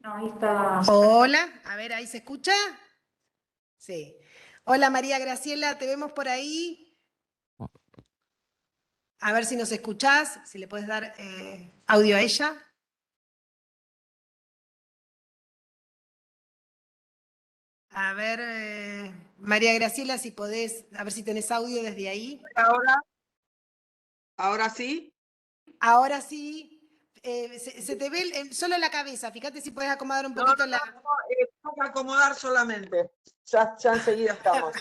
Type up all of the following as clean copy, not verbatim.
No, ahí está. Hola, a ver, ¿ahí se escucha? Sí. Hola María Graciela, ¿te vemos por ahí? A ver si nos escuchás, si le puedes dar audio a ella. A ver, María Graciela, si podés, a ver si tenés audio desde ahí. Ahora, ahora sí. Ahora sí, se te ve solo la cabeza, fíjate si podés acomodar un No, no, poquito la... no, tengo que acomodar solamente. Ya enseguida estamos.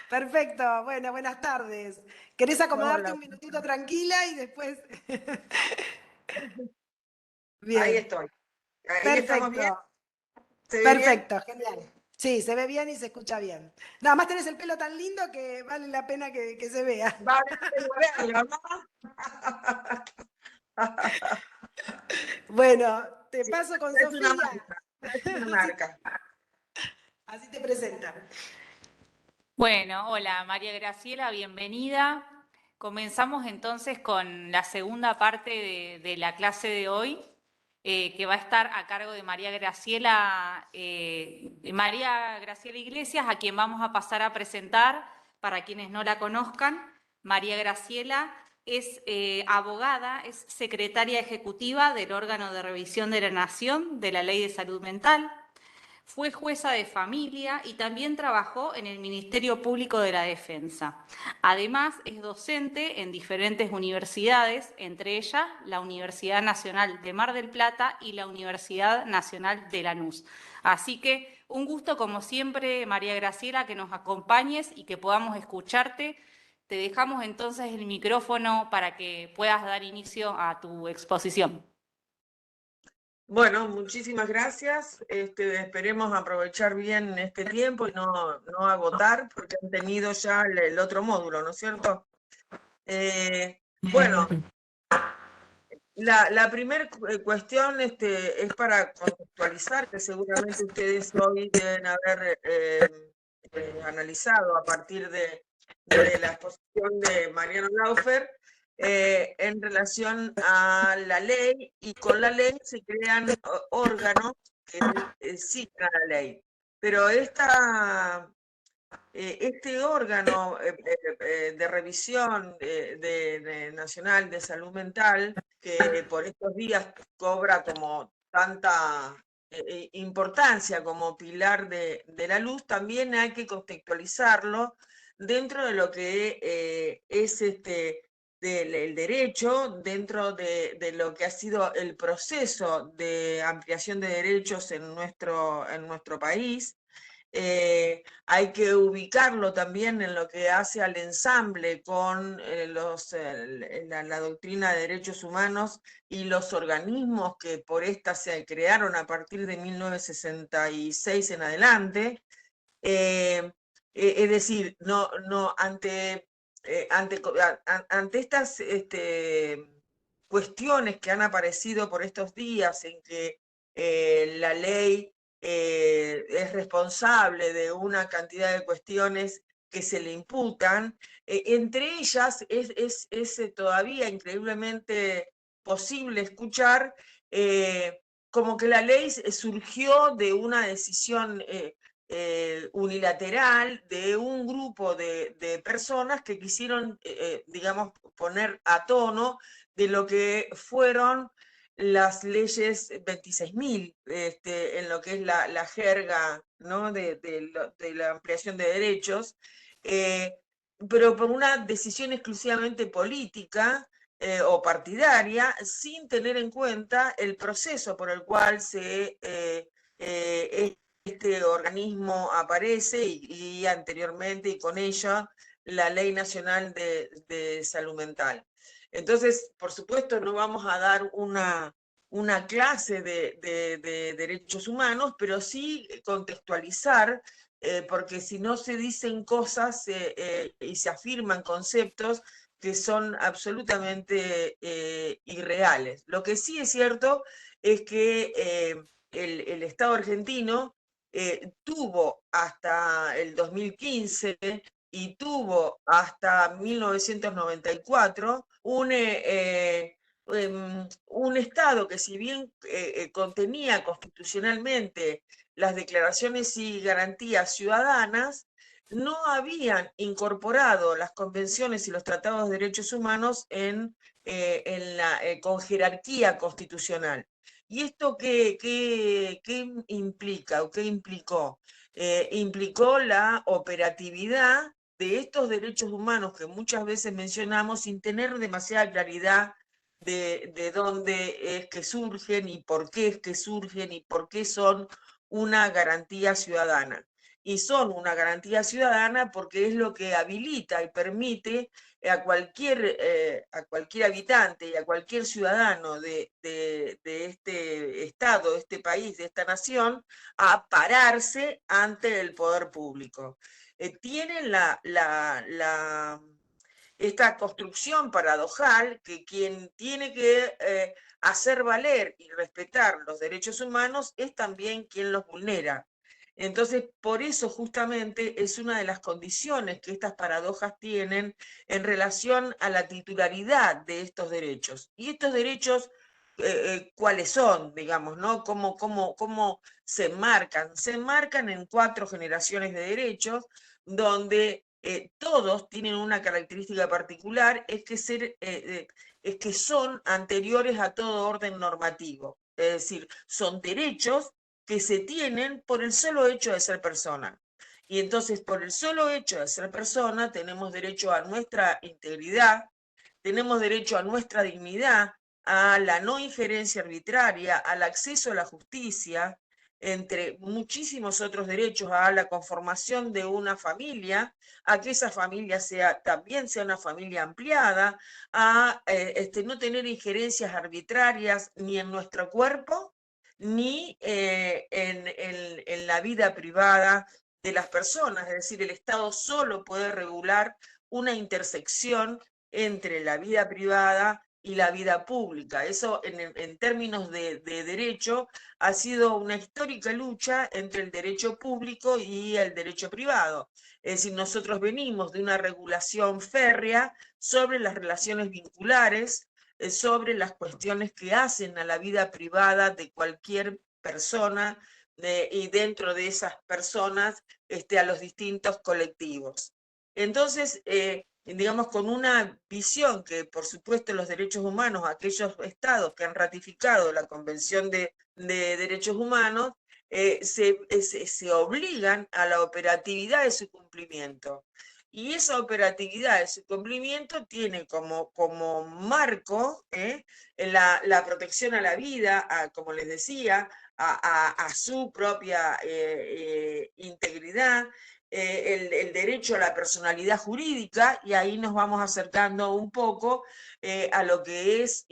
Perfecto, bueno, buenas tardes. ¿Querés acomodarte Hola. un minutito tranquila y después... Ahí Bien, estoy. Ahí estamos bien. perfecto. ¿Se ve bien? Perfecto, genial. Sí, se ve bien y se escucha bien. Nada más tenés el pelo tan lindo que vale la pena que se vea. Vale, verlo, ¿no? Bueno, te Sí, paso con es una Sofía. marca. Es una Así, marca. así te presenta. Bueno, hola María Graciela, bienvenida. Comenzamos entonces con la segunda parte de la clase de hoy, que va a estar a cargo de María Graciela Iglesias, a quien vamos a pasar a presentar para quienes no la conozcan. María Graciela es abogada, es secretaria ejecutiva del órgano de revisión de la Nación de la Ley de Salud Mental. Fue jueza de familia y también trabajó en el Ministerio Público de la Defensa. Además, es docente en diferentes universidades, entre ellas la Universidad Nacional de Mar del Plata y la Universidad Nacional de Lanús. Así que un gusto, como siempre, María Graciela, que nos acompañes y que podamos escucharte. Te dejamos entonces el micrófono para que puedas dar inicio a tu exposición. Bueno, muchísimas gracias. Esperemos aprovechar bien este tiempo y no agotar, porque han tenido ya el otro módulo, ¿no es cierto? Bueno, la primera cuestión es para contextualizar, que seguramente ustedes hoy deben haber analizado a partir de la exposición de Mariano Laufer, en relación a la ley, y con la ley se crean órganos que siguen a la ley. Pero este órgano de revisión nacional de salud mental, que por estos días cobra como tanta importancia como pilar de la luz, también hay que contextualizarlo dentro de lo que es el derecho, dentro de lo que ha sido el proceso de ampliación de derechos en nuestro país. Hay que ubicarlo también en lo que hace al ensamble con la doctrina de derechos humanos y los organismos que por esta se crearon a partir de 1966 en adelante. Es decir, ante estas cuestiones que han aparecido por estos días en que la ley es responsable de una cantidad de cuestiones que se le imputan, entre ellas es todavía increíblemente posible escuchar como que la ley surgió de una decisión unilateral de un grupo de personas que quisieron, digamos, poner a tono de lo que fueron las leyes 26.000, en lo que es la jerga, ¿no? de la ampliación de derechos, pero por una decisión exclusivamente política o partidaria, sin tener en cuenta el proceso por el cual este organismo aparece y anteriormente y con ella la Ley Nacional de Salud Mental. Entonces, por supuesto, no vamos a dar una clase de derechos humanos, pero sí contextualizar, porque si no se dicen cosas y se afirman conceptos que son absolutamente irreales. Lo que sí es cierto es que el Estado argentino tuvo hasta el 2015 y tuvo hasta 1994 un Estado que, si bien contenía constitucionalmente las declaraciones y garantías ciudadanas, no habían incorporado las convenciones y los tratados de derechos humanos con jerarquía constitucional. ¿Y esto qué implica o qué implicó? Implicó la operatividad de estos derechos humanos que muchas veces mencionamos sin tener demasiada claridad de dónde es que surgen y por qué es que surgen y por qué son una garantía ciudadana. Y son una garantía ciudadana porque es lo que habilita y permite a cualquier habitante y a cualquier ciudadano de este Estado, de este país, de esta nación, a pararse ante el poder público. Tienen esta construcción paradojal que quien tiene que hacer valer y respetar los derechos humanos es también quien los vulnera. Entonces, por eso justamente es una de las condiciones que estas paradojas tienen en relación a la titularidad de estos derechos. Y estos derechos, ¿cuáles son? Digamos, ¿no? ¿Cómo se enmarcan? Se enmarcan en 4 generaciones de derechos, donde todos tienen una característica particular, es que son anteriores a todo orden normativo. Es decir, son derechos que se tienen por el solo hecho de ser persona. Y entonces, por el solo hecho de ser persona, tenemos derecho a nuestra integridad, tenemos derecho a nuestra dignidad, a la no injerencia arbitraria, al acceso a la justicia, entre muchísimos otros derechos, a la conformación de una familia, a que esa familia también sea una familia ampliada, a no tener injerencias arbitrarias ni en nuestro cuerpo, ni en la vida privada de las personas. Es decir, el Estado solo puede regular una intersección entre la vida privada y la vida pública. Eso, en términos de derecho, ha sido una histórica lucha entre el derecho público y el derecho privado. Es decir, nosotros venimos de una regulación férrea sobre las relaciones vinculares, sobre las cuestiones que hacen a la vida privada de cualquier persona y dentro de esas personas a los distintos colectivos. Entonces, digamos, con una visión que, por supuesto, los derechos humanos, aquellos estados que han ratificado la Convención de Derechos Humanos, se obligan a la operatividad de su cumplimiento. Y esa operatividad de su cumplimiento tiene como marco la protección a la vida, como les decía, a su propia integridad, el derecho a la personalidad jurídica, y ahí nos vamos acercando un poco a lo que es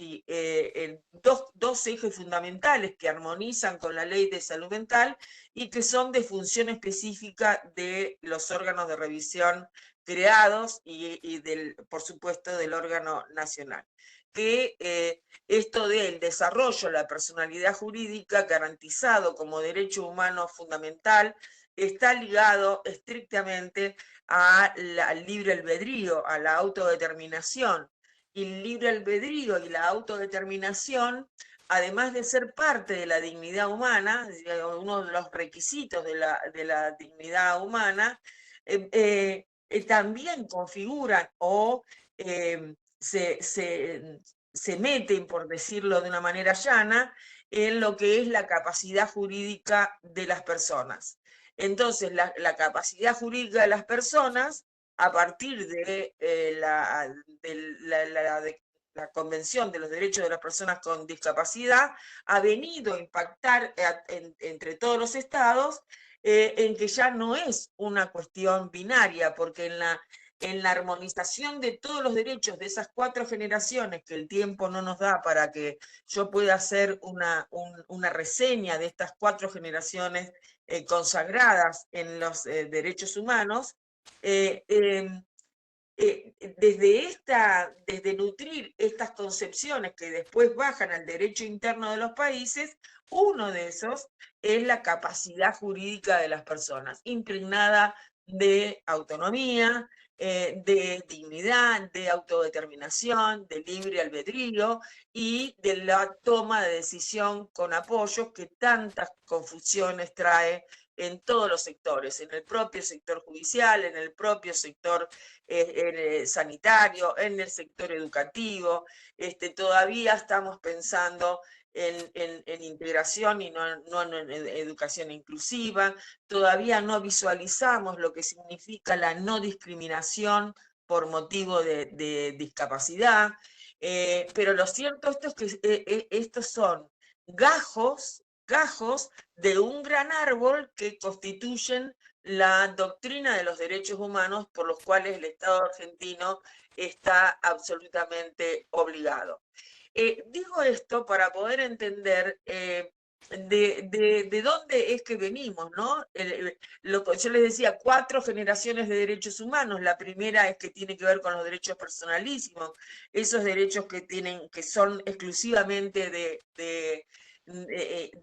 dos ejes fundamentales que armonizan con la Ley de Salud Mental y que son de función específica de los órganos de revisión creados y por supuesto, del órgano nacional. Que esto del desarrollo de la personalidad jurídica garantizado como derecho humano fundamental está ligado estrictamente al libre albedrío, a la autodeterminación. Y el libre albedrío y la autodeterminación, además de ser parte de la dignidad humana, uno de los requisitos de la dignidad humana, también configuran o se meten, por decirlo de una manera llana, en lo que es la capacidad jurídica de las personas. Entonces, la capacidad jurídica de las personas, a partir de la Convención de los Derechos de las Personas con Discapacidad, ha venido a impactar entre todos los estados en que ya no es una cuestión binaria, porque en la armonización de todos los derechos de esas 4 generaciones, que el tiempo no nos da para que yo pueda hacer una reseña de estas 4 generaciones consagradas en los derechos humanos, desde nutrir estas concepciones que después bajan al derecho interno de los países, uno de esos es la capacidad jurídica de las personas, impregnada de autonomía, de dignidad, de autodeterminación, de libre albedrío y de la toma de decisión con apoyo que tantas confusiones trae en todos los sectores, en el propio sector judicial, en el propio sector sanitario, en el sector educativo. Todavía estamos pensando en integración y no en educación inclusiva. Todavía no visualizamos lo que significa la no discriminación por motivo de discapacidad. Pero lo cierto es que estos son gajos de un gran árbol que constituyen la doctrina de los derechos humanos por los cuales el Estado argentino está absolutamente obligado. Digo esto para poder entender de dónde es que venimos, ¿no? Yo les decía, 4 generaciones de derechos humanos. La primera es que tiene que ver con los derechos personalísimos, esos derechos que son exclusivamente de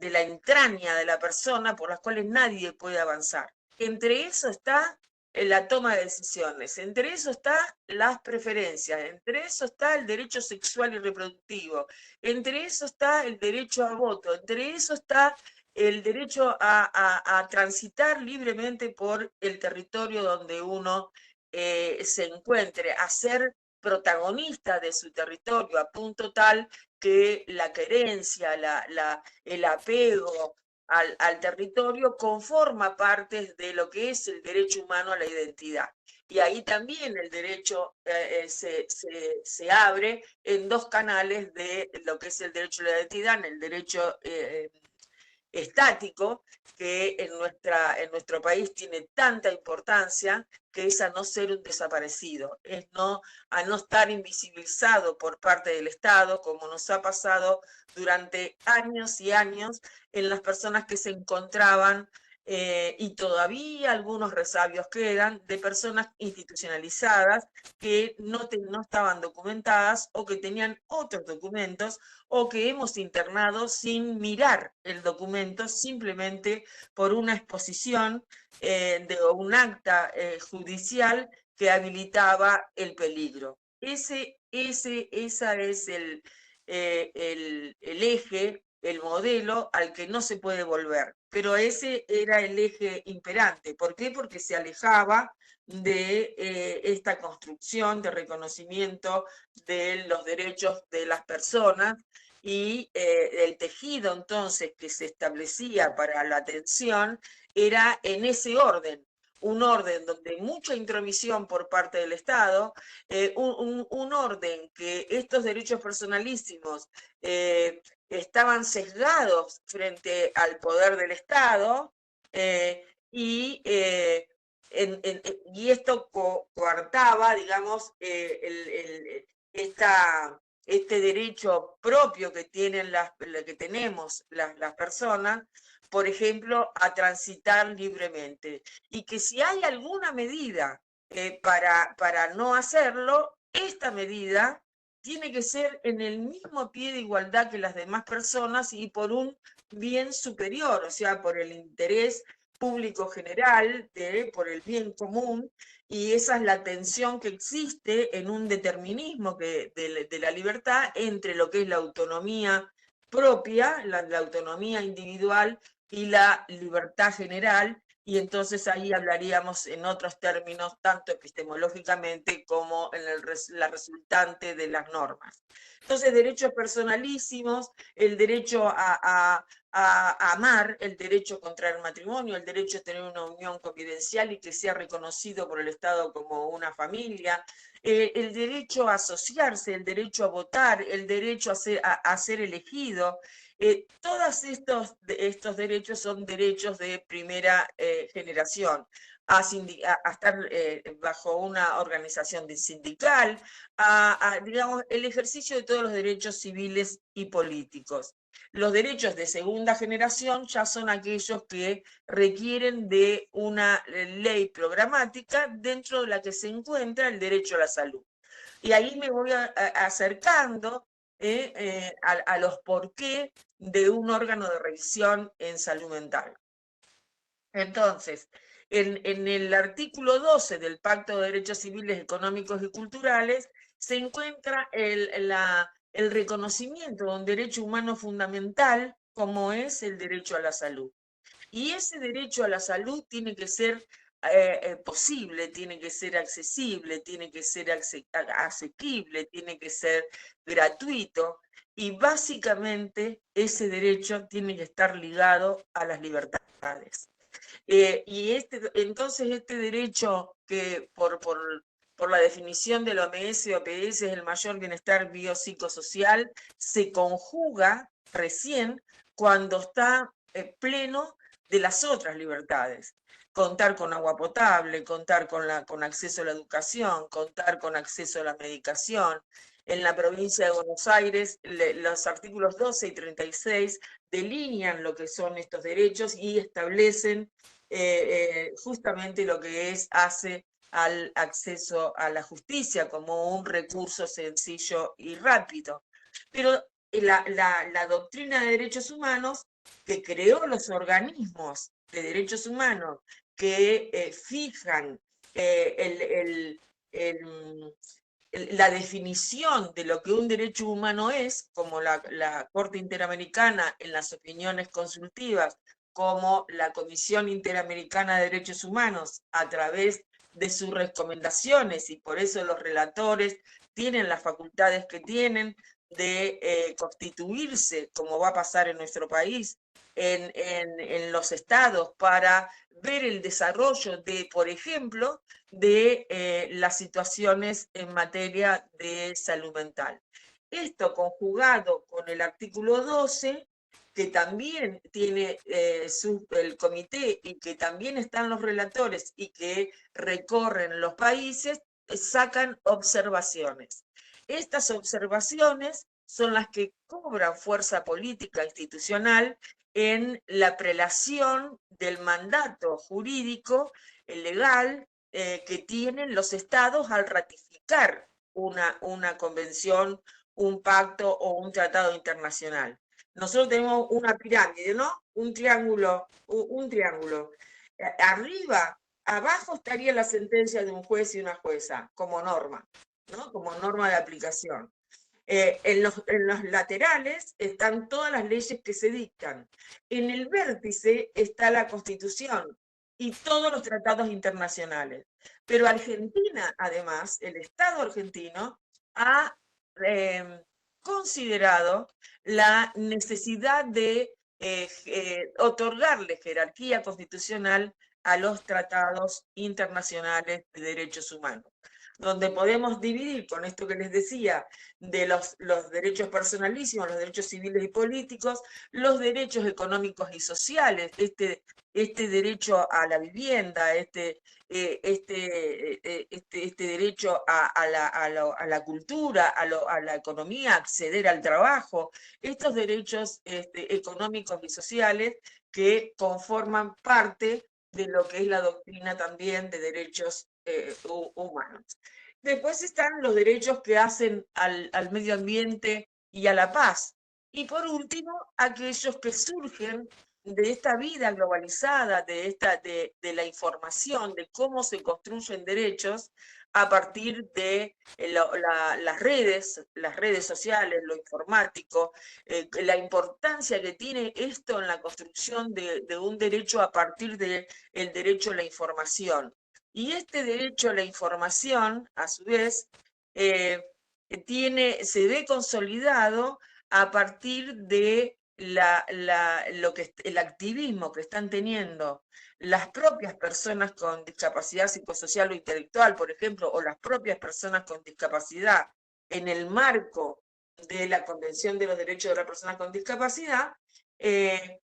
la entraña de la persona, por las cuales nadie puede avanzar. Entre eso está la toma de decisiones, entre eso está las preferencias, entre eso está el derecho sexual y reproductivo, entre eso está el derecho a voto, entre eso está el derecho a transitar libremente por el territorio donde uno se encuentre, a ser protagonista de su territorio, a punto tal que la querencia, el apego al territorio conforma parte de lo que es el derecho humano a la identidad. Y ahí también el derecho se abre en 2 canales de lo que es el derecho a la identidad, en el derecho estático, que en nuestro país tiene tanta importancia, que es a no ser un desaparecido, es a no estar invisibilizado por parte del Estado, como nos ha pasado durante años y años en las personas que se encontraban, y todavía algunos resabios quedan, de personas institucionalizadas que no estaban documentadas o que tenían otros documentos o que hemos internado sin mirar el documento, simplemente por una exposición de un acta judicial que habilitaba el peligro. Esa es el eje, el modelo al que no se puede volver. Pero ese era el eje imperante. ¿Por qué? Porque se alejaba de esta construcción de reconocimiento de los derechos de las personas y el tejido entonces que se establecía para la atención era en ese orden, un orden donde mucha intromisión por parte del Estado, un orden que estos derechos personalísimos estaban sesgados frente al poder del Estado y esto coartaba, digamos, este derecho propio que tenemos las personas, por ejemplo, a transitar libremente. Y que si hay alguna medida para no hacerlo, esta medida tiene que ser en el mismo pie de igualdad que las demás personas y por un bien superior, o sea, por el interés público general, por el bien común, y esa es la tensión que existe en un determinismo de la libertad entre lo que es la autonomía propia, la autonomía individual y la libertad general, y entonces ahí hablaríamos en otros términos, tanto epistemológicamente como en la resultante de las normas. Entonces, derechos personalísimos, el derecho a amar, el derecho contra el matrimonio, el derecho a tener una unión confidencial y que sea reconocido por el Estado como una familia, el derecho a asociarse, el derecho a votar, el derecho a ser elegido. Todos estos derechos son derechos de primera generación. A estar bajo una organización sindical, digamos, el ejercicio de todos los derechos civiles y políticos. Los derechos de segunda generación ya son aquellos que requieren de una ley programática dentro de la que se encuentra el derecho a la salud. Y ahí me voy acercando a los porqué de un órgano de revisión en salud mental. Entonces, En el artículo 12 del Pacto de Derechos Civiles, Económicos y Culturales se encuentra el reconocimiento de un derecho humano fundamental como es el derecho a la salud. Y ese derecho a la salud tiene que ser posible, tiene que ser accesible, tiene que ser asequible, tiene que ser gratuito. Y básicamente ese derecho tiene que estar ligado a las libertades. Entonces este derecho que por la definición de la OMS es el mayor bienestar biopsicosocial, se conjuga recién cuando está pleno de las otras libertades. Contar con agua potable, contar con acceso a la educación, contar con acceso a la medicación. En la provincia de Buenos Aires, los artículos 12 y 36 delinean lo que son estos derechos y establecen justamente lo que hace al acceso a la justicia como un recurso sencillo y rápido. Pero la doctrina de derechos humanos que creó los organismos de derechos humanos que fijan la definición de lo que un derecho humano es, como la Corte Interamericana en las opiniones consultivas, como la Comisión Interamericana de Derechos Humanos a través de sus recomendaciones, y por eso los relatores tienen las facultades que tienen de constituirse, como va a pasar en nuestro país, en los estados para ver el desarrollo de, por ejemplo, de las situaciones en materia de salud mental. Esto conjugado con el artículo 12, que también tiene el comité y que también están los relatores y que recorren los países, sacan observaciones. Estas observaciones son las que cobran fuerza política institucional en la prelación del mandato jurídico, legal, que tienen los estados al ratificar una convención, un pacto o un tratado internacional. Nosotros tenemos una pirámide, ¿no? Un triángulo. Arriba, abajo estaría la sentencia de un juez y una jueza, como norma, ¿no? Como norma de aplicación. En los laterales están todas las leyes que se dictan. En el vértice está la Constitución y todos los tratados internacionales. Pero Argentina, además, el Estado argentino, ha considerado la necesidad de otorgarle jerarquía constitucional a los tratados internacionales de derechos humanos, donde podemos dividir, con esto que les decía, de los derechos personalísimos, los derechos civiles y políticos, los derechos económicos y sociales, este derecho a la vivienda, este derecho a la cultura, a la economía, acceder al trabajo, estos derechos económicos y sociales que conforman parte de lo que es la doctrina también de derechos humanos. Después están los derechos que hacen al medio ambiente y a la paz. Y por último, aquellos que surgen de esta vida globalizada, de la información, de cómo se construyen derechos a partir de las redes sociales, lo informático, la importancia que tiene esto en la construcción de un derecho a partir del derecho a la información. Y este derecho a la información, a su vez, se ve consolidado a partir de el activismo que están teniendo las propias personas con discapacidad psicosocial o intelectual, por ejemplo, o las propias personas con discapacidad en el marco de la Convención de los Derechos de las Personas con Discapacidad, en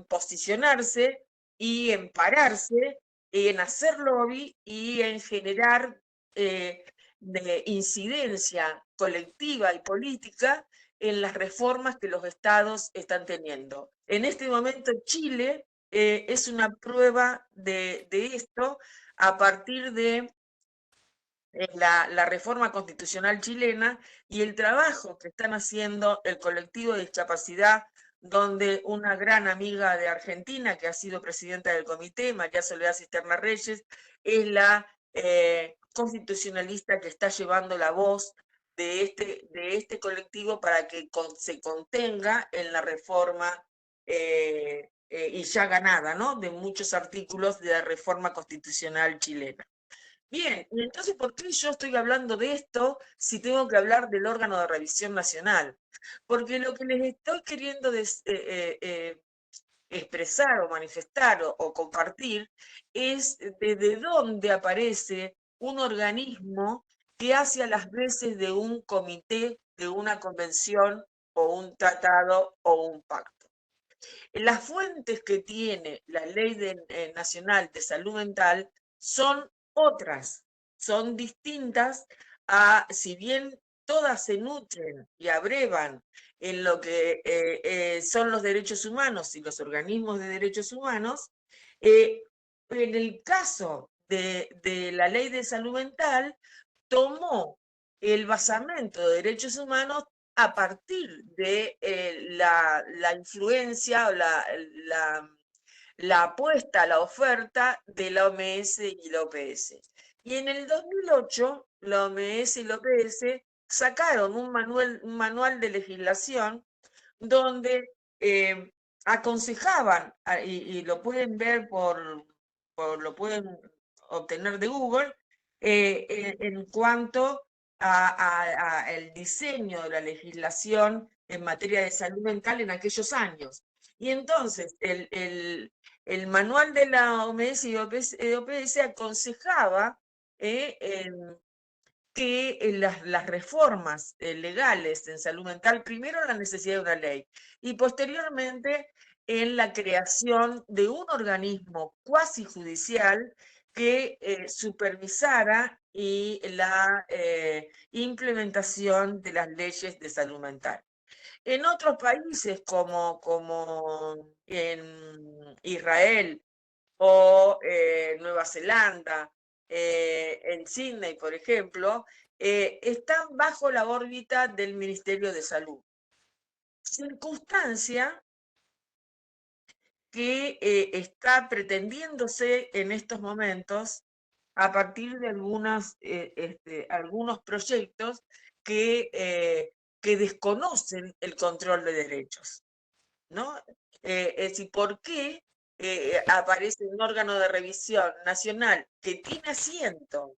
posicionarse y en pararse, en hacer lobby y en generar de incidencia colectiva y política en las reformas que los estados están teniendo. En este momento Chile es una prueba de esto a partir de la reforma constitucional chilena y el trabajo que están haciendo el colectivo de discapacidad donde una gran amiga de Argentina, que ha sido presidenta del comité, María Soledad Cisterna Reyes, es la constitucionalista que está llevando la voz de este colectivo para que se contenga en la reforma y ya ganada, ¿no?, de muchos artículos de la reforma constitucional chilena. Bien, y entonces, ¿por qué yo estoy hablando de esto si tengo que hablar del órgano de revisión nacional? Porque lo que les estoy queriendo expresar o manifestar o compartir es desde dónde aparece un organismo que hace a las veces de un comité, de una convención o un tratado o un pacto. Las fuentes que tiene la Ley Nacional de Salud Mental son otras, son distintas a, si bien todas se nutren y abrevan en lo que son los derechos humanos y los organismos de derechos humanos, en el caso de la Ley de Salud Mental, tomó el basamento de derechos humanos a partir de la influencia o la apuesta, la oferta de la OMS y la OPS. Y en el 2008, la OMS y la OPS sacaron un manual de legislación donde aconsejaban, y lo pueden ver lo pueden obtener de Google, en cuanto al diseño de la legislación en materia de salud mental en aquellos años. Y entonces, el manual de la OMS y OPS aconsejaba que las reformas legales en salud mental, primero la necesidad de una ley y posteriormente en la creación de un organismo cuasi judicial que supervisara y la implementación de las leyes de salud mental. En otros países como en Israel o Nueva Zelanda, en Sydney, por ejemplo, están bajo la órbita del Ministerio de Salud. Circunstancia que está pretendiéndose en estos momentos a partir de algunos proyectos que desconocen el control de derechos, ¿no? Es decir, ¿por qué aparece un órgano de revisión nacional que tiene asiento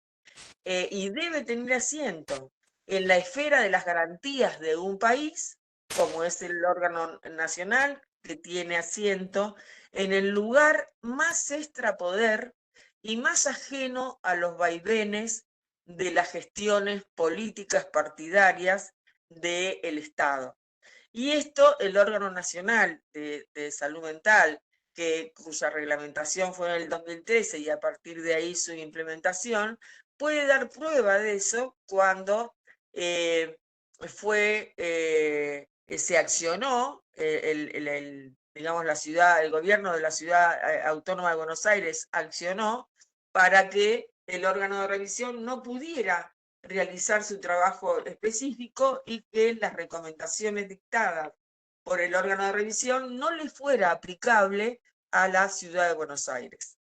y debe tener asiento en la esfera de las garantías de un país, como es el órgano nacional, que tiene asiento en el lugar más extrapoder y más ajeno a los vaivenes de las gestiones políticas partidarias del Estado? Y esto, el órgano nacional de salud mental, cuya reglamentación fue en el 2013 y a partir de ahí su implementación, puede dar prueba de eso cuando se accionó digamos, el gobierno de la ciudad autónoma de Buenos Aires accionó para que el órgano de revisión no pudiera realizar su trabajo específico y que las recomendaciones dictadas por el órgano de revisión no le fuera aplicable a la ciudad de Buenos Aires.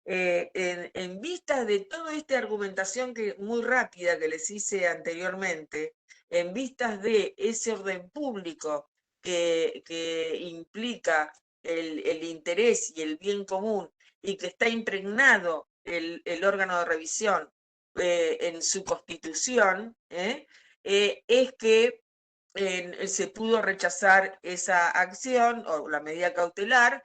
En vista de toda esta argumentación muy rápida que les hice anteriormente, en vistas de ese orden público que implica el interés y el bien común y que está impregnado el órgano de revisión en su constitución, es que se pudo rechazar esa acción o la medida cautelar,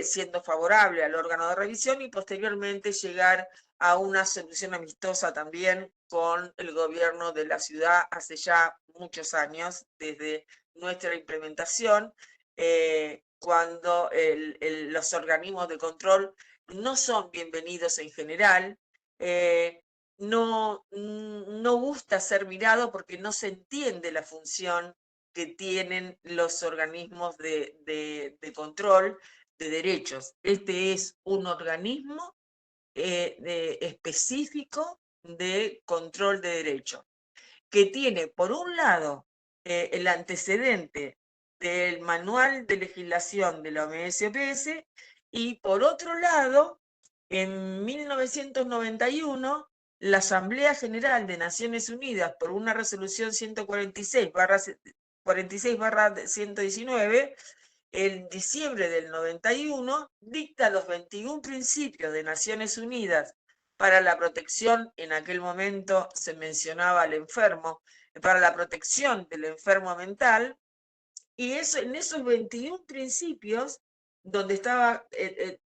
siendo favorable al órgano de revisión y posteriormente llegar a una solución amistosa también con el gobierno de la ciudad hace ya muchos años, desde nuestra implementación, cuando los organismos de control no son bienvenidos en general, no gusta ser mirado porque no se entiende la función que tienen los organismos de control de derechos. Este es un organismo específico de control de derechos, que tiene, por un lado, el antecedente del Manual de Legislación de la OMS-OPS, y por otro lado, en 1991, la Asamblea General de Naciones Unidas, por una resolución 146/119, en diciembre del 91, dicta los 21 principios de Naciones Unidas para la protección, en aquel momento se mencionaba al enfermo, para la protección del enfermo mental, y eso, en esos 21 principios, donde estaban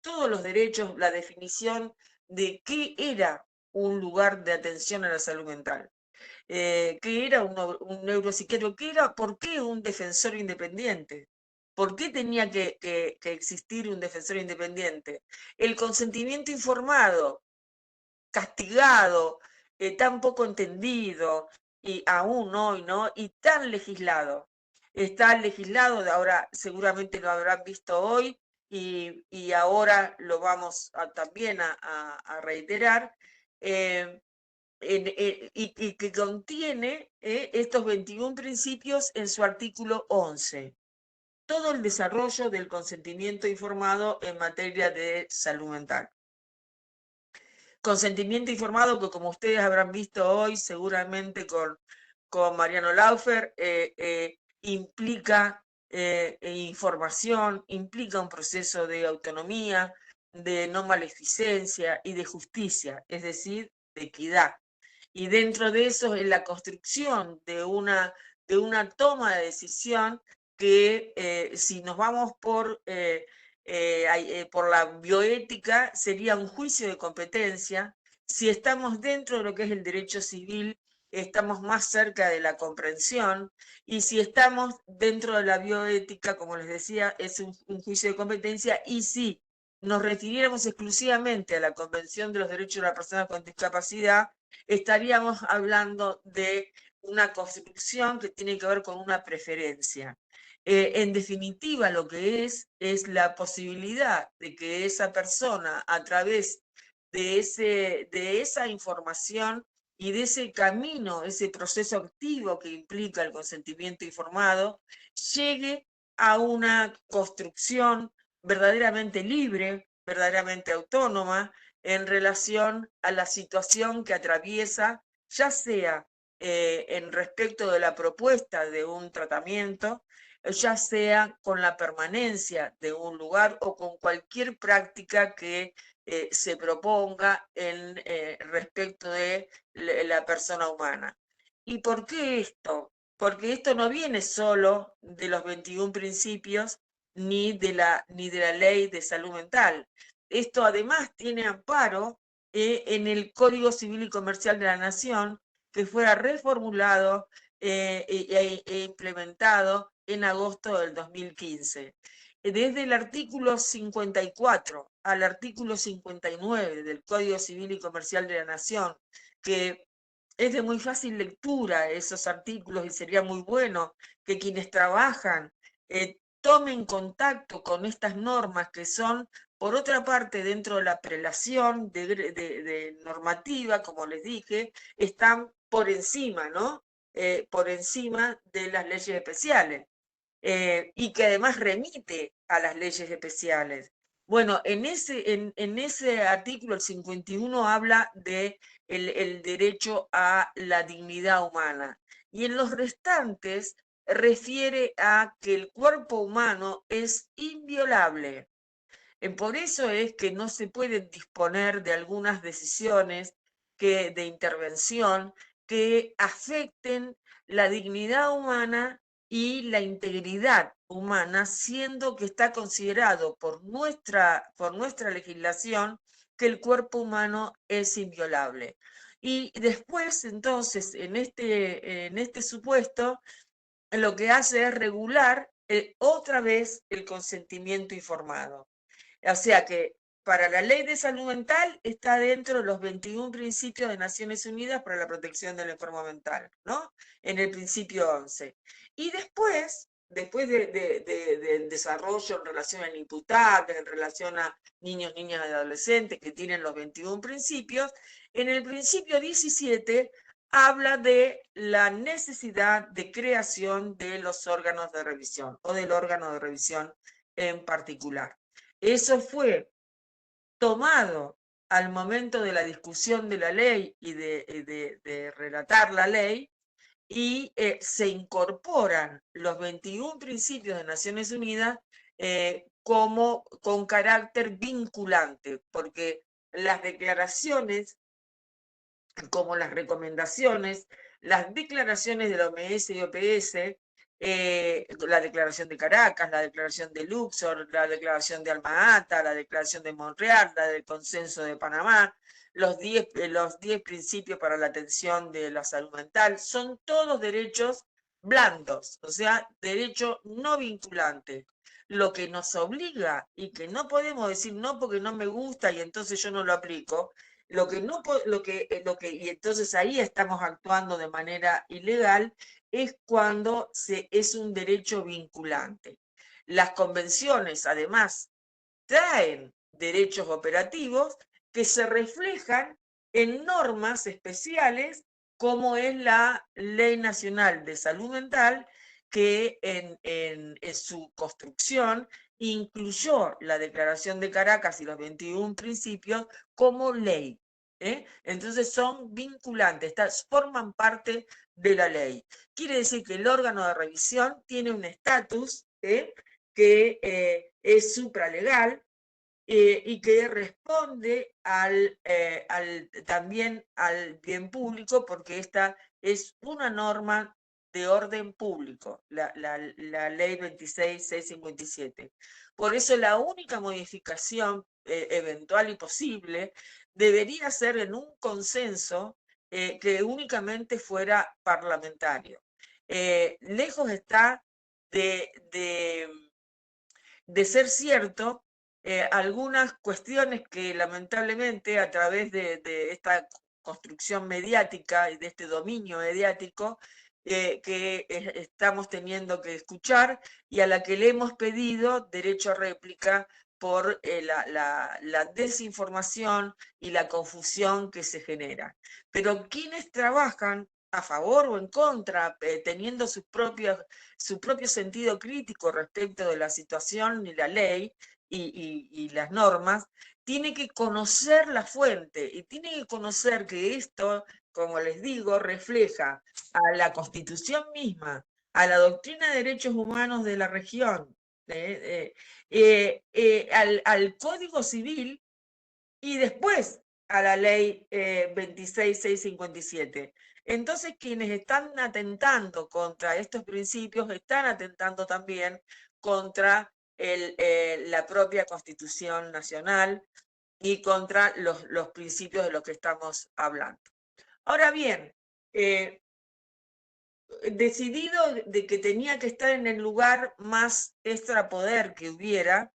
todos los derechos, la definición de qué era un lugar de atención a la salud mental, qué era un neuropsiquiatra, por qué un defensor independiente, por qué tenía que existir un defensor independiente, el consentimiento informado, castigado, tan poco entendido, y aún hoy, ¿no? Y tan legislado. Está legislado, ahora seguramente lo habrán visto hoy, y ahora lo vamos también a reiterar, y que contiene estos 21 principios en su artículo 11. Todo el desarrollo del consentimiento informado en materia de salud mental. Consentimiento informado que, como ustedes habrán visto hoy, seguramente con Mariano Laufer, implica información, implica un proceso de autonomía, de no maleficencia y de justicia, es decir, de equidad. Y dentro de eso es la construcción de una toma de decisión que, si nos vamos por la bioética, sería un juicio de competencia. Si estamos dentro de lo que es el derecho civil, estamos más cerca de la comprensión, y si estamos dentro de la bioética, como les decía, es un juicio de competencia, y si nos refiriéramos exclusivamente a la Convención de los Derechos de las Personas con Discapacidad, estaríamos hablando de una construcción que tiene que ver con una preferencia. En definitiva, lo que es la posibilidad de que esa persona, a través de esa información y de ese camino, ese proceso activo que implica el consentimiento informado, llegue a una construcción verdaderamente libre, verdaderamente autónoma, en relación a la situación que atraviesa, ya sea en respecto de la propuesta de un tratamiento, ya sea con la permanencia de un lugar o con cualquier práctica que se proponga en respecto de la persona humana. ¿Y por qué esto? Porque esto no viene solo de los 21 principios ni de la ley de salud mental. Esto además tiene amparo en el Código Civil y Comercial de la Nación, que fue reformulado e implementado en agosto del 2015. Desde el artículo 54 al artículo 59 del Código Civil y Comercial de la Nación, que es de muy fácil lectura esos artículos, y sería muy bueno que quienes trabajan tomen contacto con estas normas, que son, por otra parte, dentro de la prelación de normativa, como les dije, están por encima, ¿no? Por encima de las leyes especiales, y que además remite a las leyes especiales. Bueno, en ese artículo, el 51, habla de el derecho a la dignidad humana, y en los restantes refiere a que el cuerpo humano es inviolable. Por eso es que no se pueden disponer de algunas decisiones de intervención que afecten la dignidad humana y la integridad humana, siendo que está considerado por nuestra legislación que el cuerpo humano es inviolable. Y después, entonces, en este supuesto, lo que hace es regular otra vez el consentimiento informado. O sea que para la ley de salud mental está dentro de los 21 principios de Naciones Unidas para la protección del enfermo mental, ¿no? En el principio 11. Y después del desarrollo en relación al imputable, en relación a niños, niñas y adolescentes que tienen los 21 principios, en el principio 17 habla de la necesidad de creación de los órganos de revisión o del órgano de revisión en particular. Eso fue tomado al momento de la discusión de la ley y de relatar la ley, y se incorporan los 21 principios de Naciones Unidas con carácter vinculante, porque las declaraciones, como las recomendaciones, las declaraciones de la OMS y OPS, la declaración de Caracas, la declaración de Luxor, la declaración de Alma-Ata, la declaración de Montreal, la del Consenso de Panamá, los 10 principios para la atención de la salud mental, son todos derechos blandos, o sea, derecho no vinculante. Lo que nos obliga y que no podemos decir no porque no me gusta y entonces yo no lo aplico, lo que no, y entonces ahí estamos actuando de manera ilegal, es cuando es un derecho vinculante. Las convenciones, además, traen derechos operativos que se reflejan en normas especiales, como es la Ley Nacional de Salud Mental, que en su construcción incluyó la Declaración de Caracas y los 21 principios como ley. Entonces son vinculantes, forman parte de la ley. Quiere decir que el órgano de revisión tiene un estatus que es supralegal, y que responde también al bien público, porque esta es una norma de orden público, la ley 26.657. Por eso la única modificación eventual y posible debería ser en un consenso que únicamente fuera parlamentario. Lejos está de ser cierto algunas cuestiones que lamentablemente a través de esta construcción mediática y de este dominio mediático que estamos teniendo que escuchar y a la que le hemos pedido derecho a réplica por la desinformación y la confusión que se genera. Pero quienes trabajan a favor o en contra, teniendo su propio sentido crítico respecto de la situación y la ley y las normas, tiene que conocer la fuente y tiene que conocer que esto, como les digo, refleja a la Constitución misma, a la doctrina de derechos humanos de la región, al Código Civil y después a la ley 26.657. Entonces, quienes están atentando contra estos principios están atentando también contra la propia Constitución Nacional y contra los principios de los que estamos hablando. Ahora bien, decidido de que tenía que estar en el lugar más extrapoder que hubiera,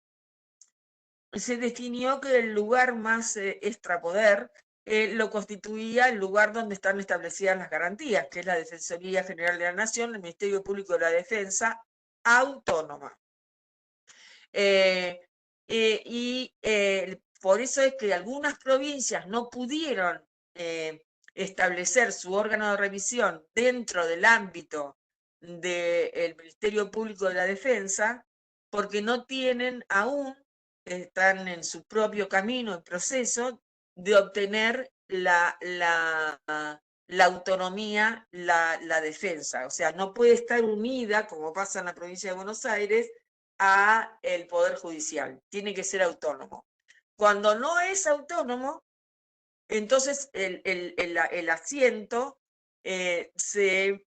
se definió que el lugar más extrapoder lo constituía el lugar donde están establecidas las garantías, que es la Defensoría General de la Nación, el Ministerio Público de la Defensa Autónoma. Por eso es que algunas provincias no pudieron establecer su órgano de revisión dentro del ámbito del Ministerio Público de la Defensa, porque no tienen aún, están en su propio camino y proceso de obtener la autonomía, la defensa. O sea, no puede estar unida, como pasa en la provincia de Buenos Aires, a el Poder Judicial. Tiene que ser autónomo. Cuando no es autónomo, entonces el asiento se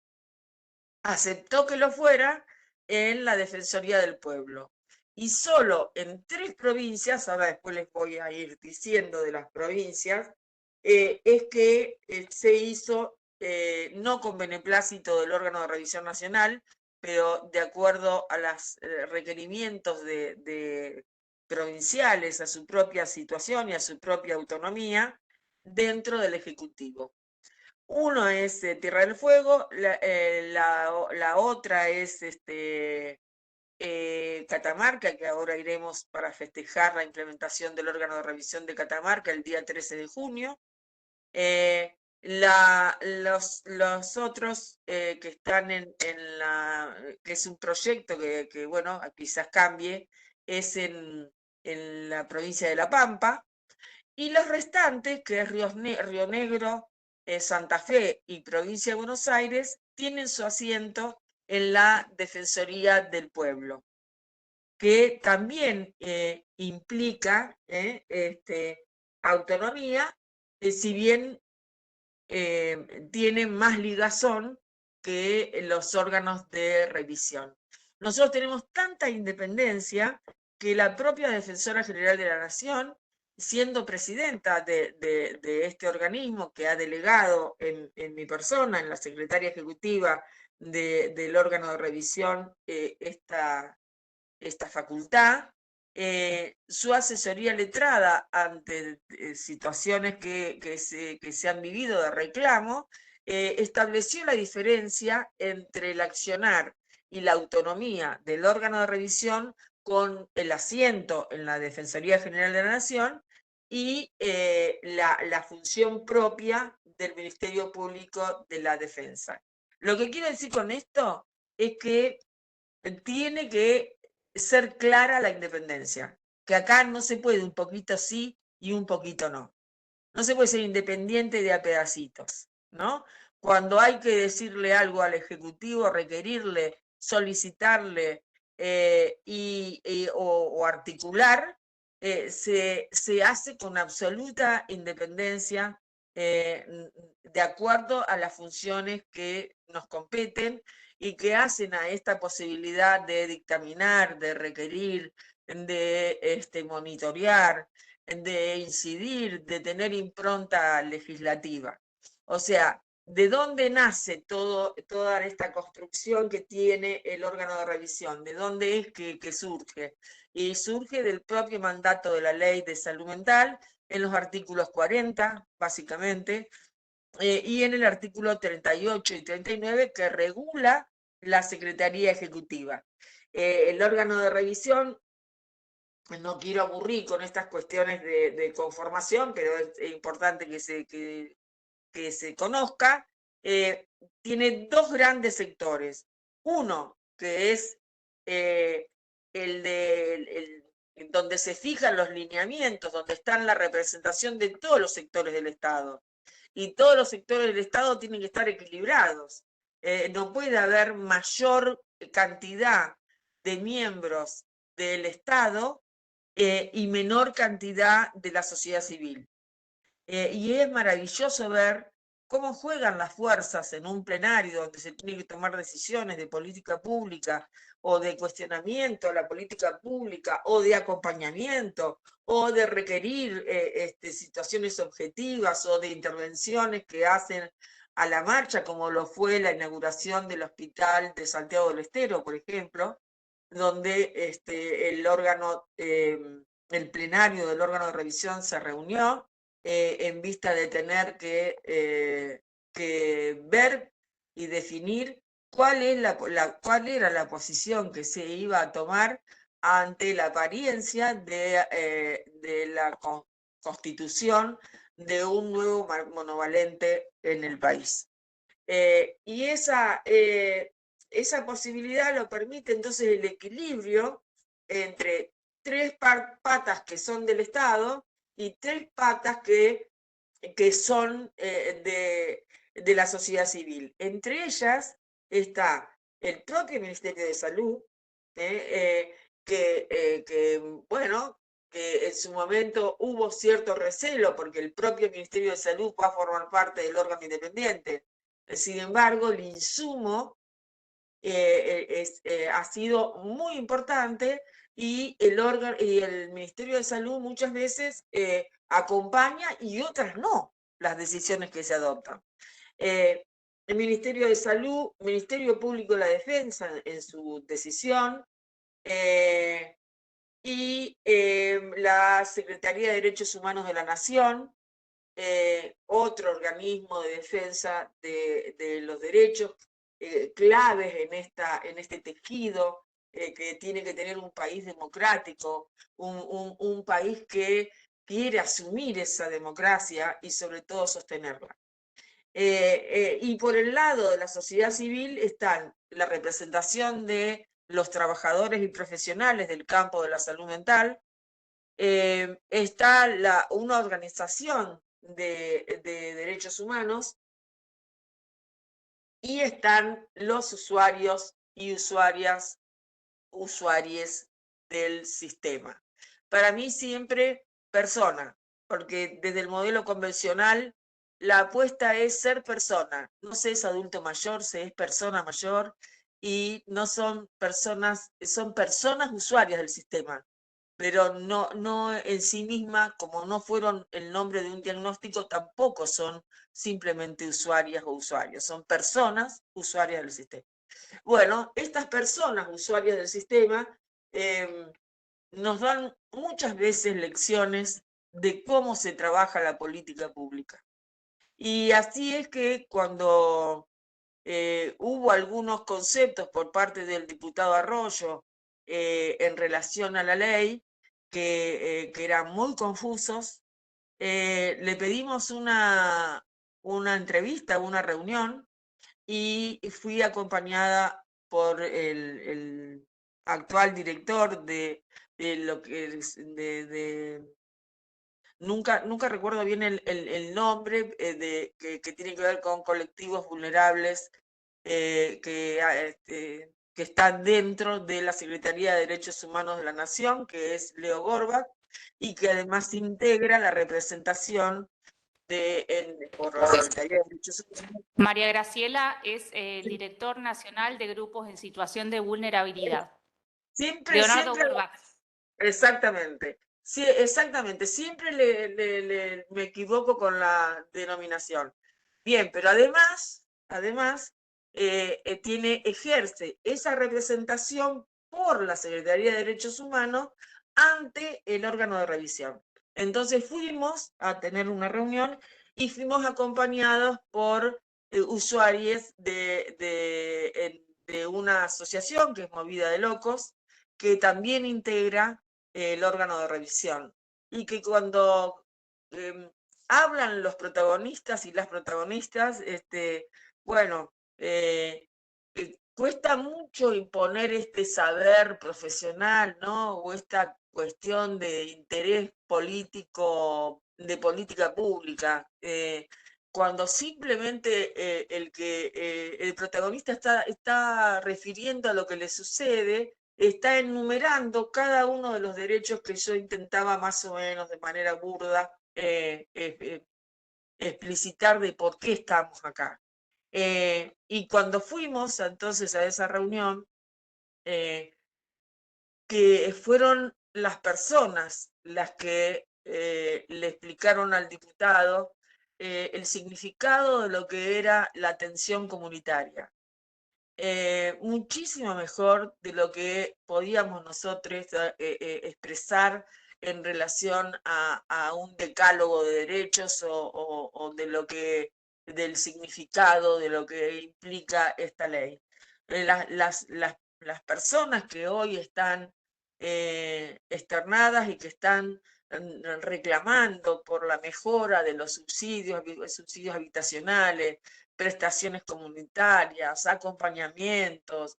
aceptó que lo fuera en la Defensoría del Pueblo. Y solo en 3 provincias, ahora después les voy a ir diciendo de las provincias, es que se hizo, no con beneplácito del órgano de revisión nacional, pero de acuerdo a los requerimientos de provinciales, a su propia situación y a su propia autonomía, dentro del Ejecutivo. Uno es Tierra del Fuego, la otra es Catamarca, que ahora iremos para festejar la implementación del órgano de revisión de Catamarca el día 13 de junio. Los otros que están que es un proyecto que bueno, quizás cambie, es en la provincia de La Pampa, y los restantes, que es Río Negro, Santa Fe y provincia de Buenos Aires, tienen su asiento en la Defensoría del Pueblo, que también implica autonomía, si bien tiene más ligazón que los órganos de revisión. Nosotros tenemos tanta independencia que la propia Defensora General de la Nación, siendo presidenta de este organismo que ha delegado en mi persona, en la secretaria ejecutiva del órgano de revisión, esta facultad, su asesoría letrada ante situaciones que se han vivido de reclamo, estableció la diferencia entre el accionar y la autonomía del órgano de revisión con el asiento en la Defensoría General de la Nación y la función propia del Ministerio Público de la Defensa. Lo que quiero decir con esto es que tiene que ser clara la independencia, que acá no se puede un poquito sí y un poquito no. No se puede ser independiente de a pedacitos, ¿no? Cuando hay que decirle algo al Ejecutivo, requerirle, solicitarle o articular, se hace con absoluta independencia de acuerdo a las funciones que nos competen y que hacen a esta posibilidad de dictaminar, de requerir, de monitorear, de incidir, de tener impronta legislativa. O sea, ¿de dónde nace toda esta construcción que tiene el órgano de revisión? ¿De dónde es que surge? Y surge del propio mandato de la Ley de Salud Mental, en los artículos 40, básicamente, y en el artículo 38 y 39, que regula la Secretaría Ejecutiva. El órgano de revisión, no quiero aburrir con estas cuestiones de conformación, pero es importante que se conozca, tiene dos grandes sectores. Uno, que es donde se fijan los lineamientos, donde están la representación de todos los sectores del Estado. Y todos los sectores del Estado tienen que estar equilibrados. No puede haber mayor cantidad de miembros del Estado y menor cantidad de la sociedad civil. Y es maravilloso ver cómo juegan las fuerzas en un plenario donde se tienen que tomar decisiones de política pública o de cuestionamiento a la política pública o de acompañamiento o de requerir situaciones objetivas o de intervenciones que hacen a la marcha, como lo fue la inauguración del Hospital de Santiago del Estero, por ejemplo, donde el plenario del órgano de revisión se reunió en vista de tener que ver y definir cuál era la posición que se iba a tomar ante la apariencia de la constitución de un nuevo monovalente en el país. Y esa posibilidad lo permite entonces el equilibrio entre tres patas que son del Estado y tres patas que son de la sociedad civil. Entre ellas está el propio Ministerio de Salud, bueno, que en su momento hubo cierto recelo porque el propio Ministerio de Salud va a formar parte del órgano independiente. Sin embargo, el insumo ha sido muy importante y el Ministerio de Salud muchas veces acompaña y otras no las decisiones que se adoptan. El Ministerio de Salud, Ministerio Público de la Defensa en su decisión, y la Secretaría de Derechos Humanos de la Nación, otro organismo de defensa de los derechos claves en este tejido que tiene que tener un país democrático, un país que quiere asumir esa democracia y sobre todo sostenerla. Y por el lado de la sociedad civil están la representación de los trabajadores y profesionales del campo de la salud mental, está una organización de derechos humanos, y están los usuarios y usuarias, usuaries del sistema. Para mí siempre persona, porque desde el modelo convencional la apuesta es ser persona, no se es adulto mayor, se es persona mayor, y no son personas, son personas usuarias del sistema, pero no en sí misma, como no fueron el nombre de un diagnóstico, tampoco son simplemente usuarias o usuarios, son personas usuarias del sistema. Bueno, estas personas usuarias del sistema nos dan muchas veces lecciones de cómo se trabaja la política pública. Y así es que cuando hubo algunos conceptos por parte del diputado Arroyo en relación a la ley que eran muy confusos, le pedimos una entrevista, una reunión, y fui acompañada por el actual director de lo que es nunca recuerdo bien el nombre, que tiene que ver con colectivos vulnerables que están dentro de la Secretaría de Derechos Humanos de la Nación, que es Leo Gorbach, y que además integra la representación por la Secretaría de Derechos Humanos. María Graciela es el director nacional de grupos en situación de vulnerabilidad. Leonardo Gorbach. Exactamente. Sí, exactamente. Siempre me equivoco con la denominación. Bien, pero además ejerce esa representación por la Secretaría de Derechos Humanos ante el órgano de revisión. Entonces fuimos a tener una reunión y fuimos acompañados por usuarios de una asociación que es Movida de Locos, que también integra el órgano de revisión, y que cuando hablan los protagonistas y las protagonistas, bueno, cuesta mucho imponer este saber profesional, ¿no? O esta cuestión de interés político, de política pública, cuando simplemente el protagonista está refiriendo a lo que le sucede, está enumerando cada uno de los derechos que yo intentaba más o menos de manera burda explicitar de por qué estamos acá. Y cuando fuimos entonces a esa reunión, que fueron las personas las que le explicaron al diputado el significado de lo que era la atención comunitaria. Muchísimo mejor de lo que podíamos nosotros expresar en relación a un decálogo de derechos o de del significado de lo que implica esta ley. Las personas que hoy están externadas y que están reclamando por la mejora de los subsidios habitacionales, prestaciones comunitarias, acompañamientos,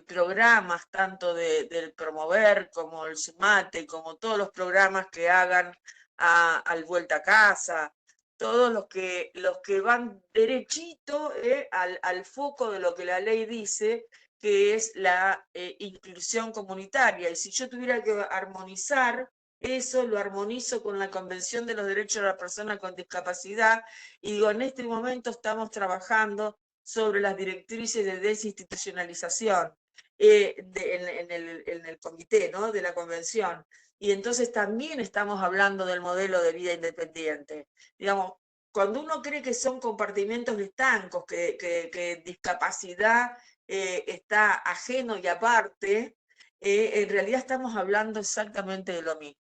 programas tanto del Promover como el Sumate, como todos los programas que hagan al Vuelta a Casa, todos los que van derechito al foco de lo que la ley dice, que es la inclusión comunitaria. Y si yo tuviera que armonizar eso, lo armonizo con la Convención de los Derechos de la Persona con Discapacidad, y digo, en este momento estamos trabajando sobre las directrices de desinstitucionalización en el comité, ¿no?, de la Convención. Y entonces también estamos hablando del modelo de vida independiente. Digamos, cuando uno cree que son compartimentos estancos, que discapacidad está ajeno y aparte, en realidad estamos hablando exactamente de lo mismo.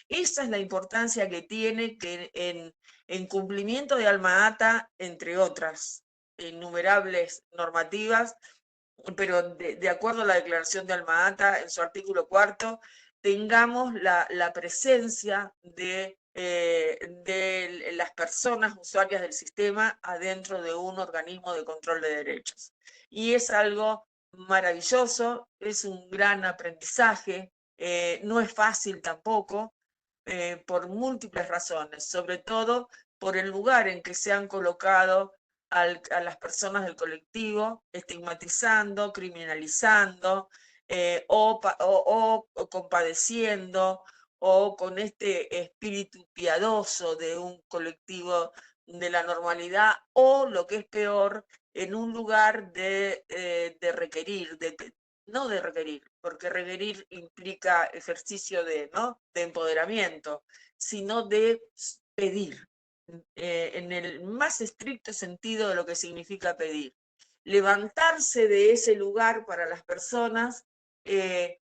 Esa es la importancia que tiene que en cumplimiento de Alma Ata, entre otras innumerables normativas, pero de acuerdo a la declaración de Alma Ata, en su artículo 4, tengamos la presencia del de las personas usuarias del sistema adentro de un organismo de control de derechos. Y es algo maravilloso, es un gran aprendizaje, no es fácil tampoco, por múltiples razones, sobre todo por el lugar en que se han colocado a las personas del colectivo, estigmatizando, criminalizando, o compadeciendo, o con este espíritu piadoso de un colectivo de la normalidad, o lo que es peor, en un lugar de requerir, no de requerir, porque requerir implica ejercicio ¿no? de empoderamiento, sino de pedir, en el más estricto sentido de lo que significa pedir. Levantarse de ese lugar para las personas,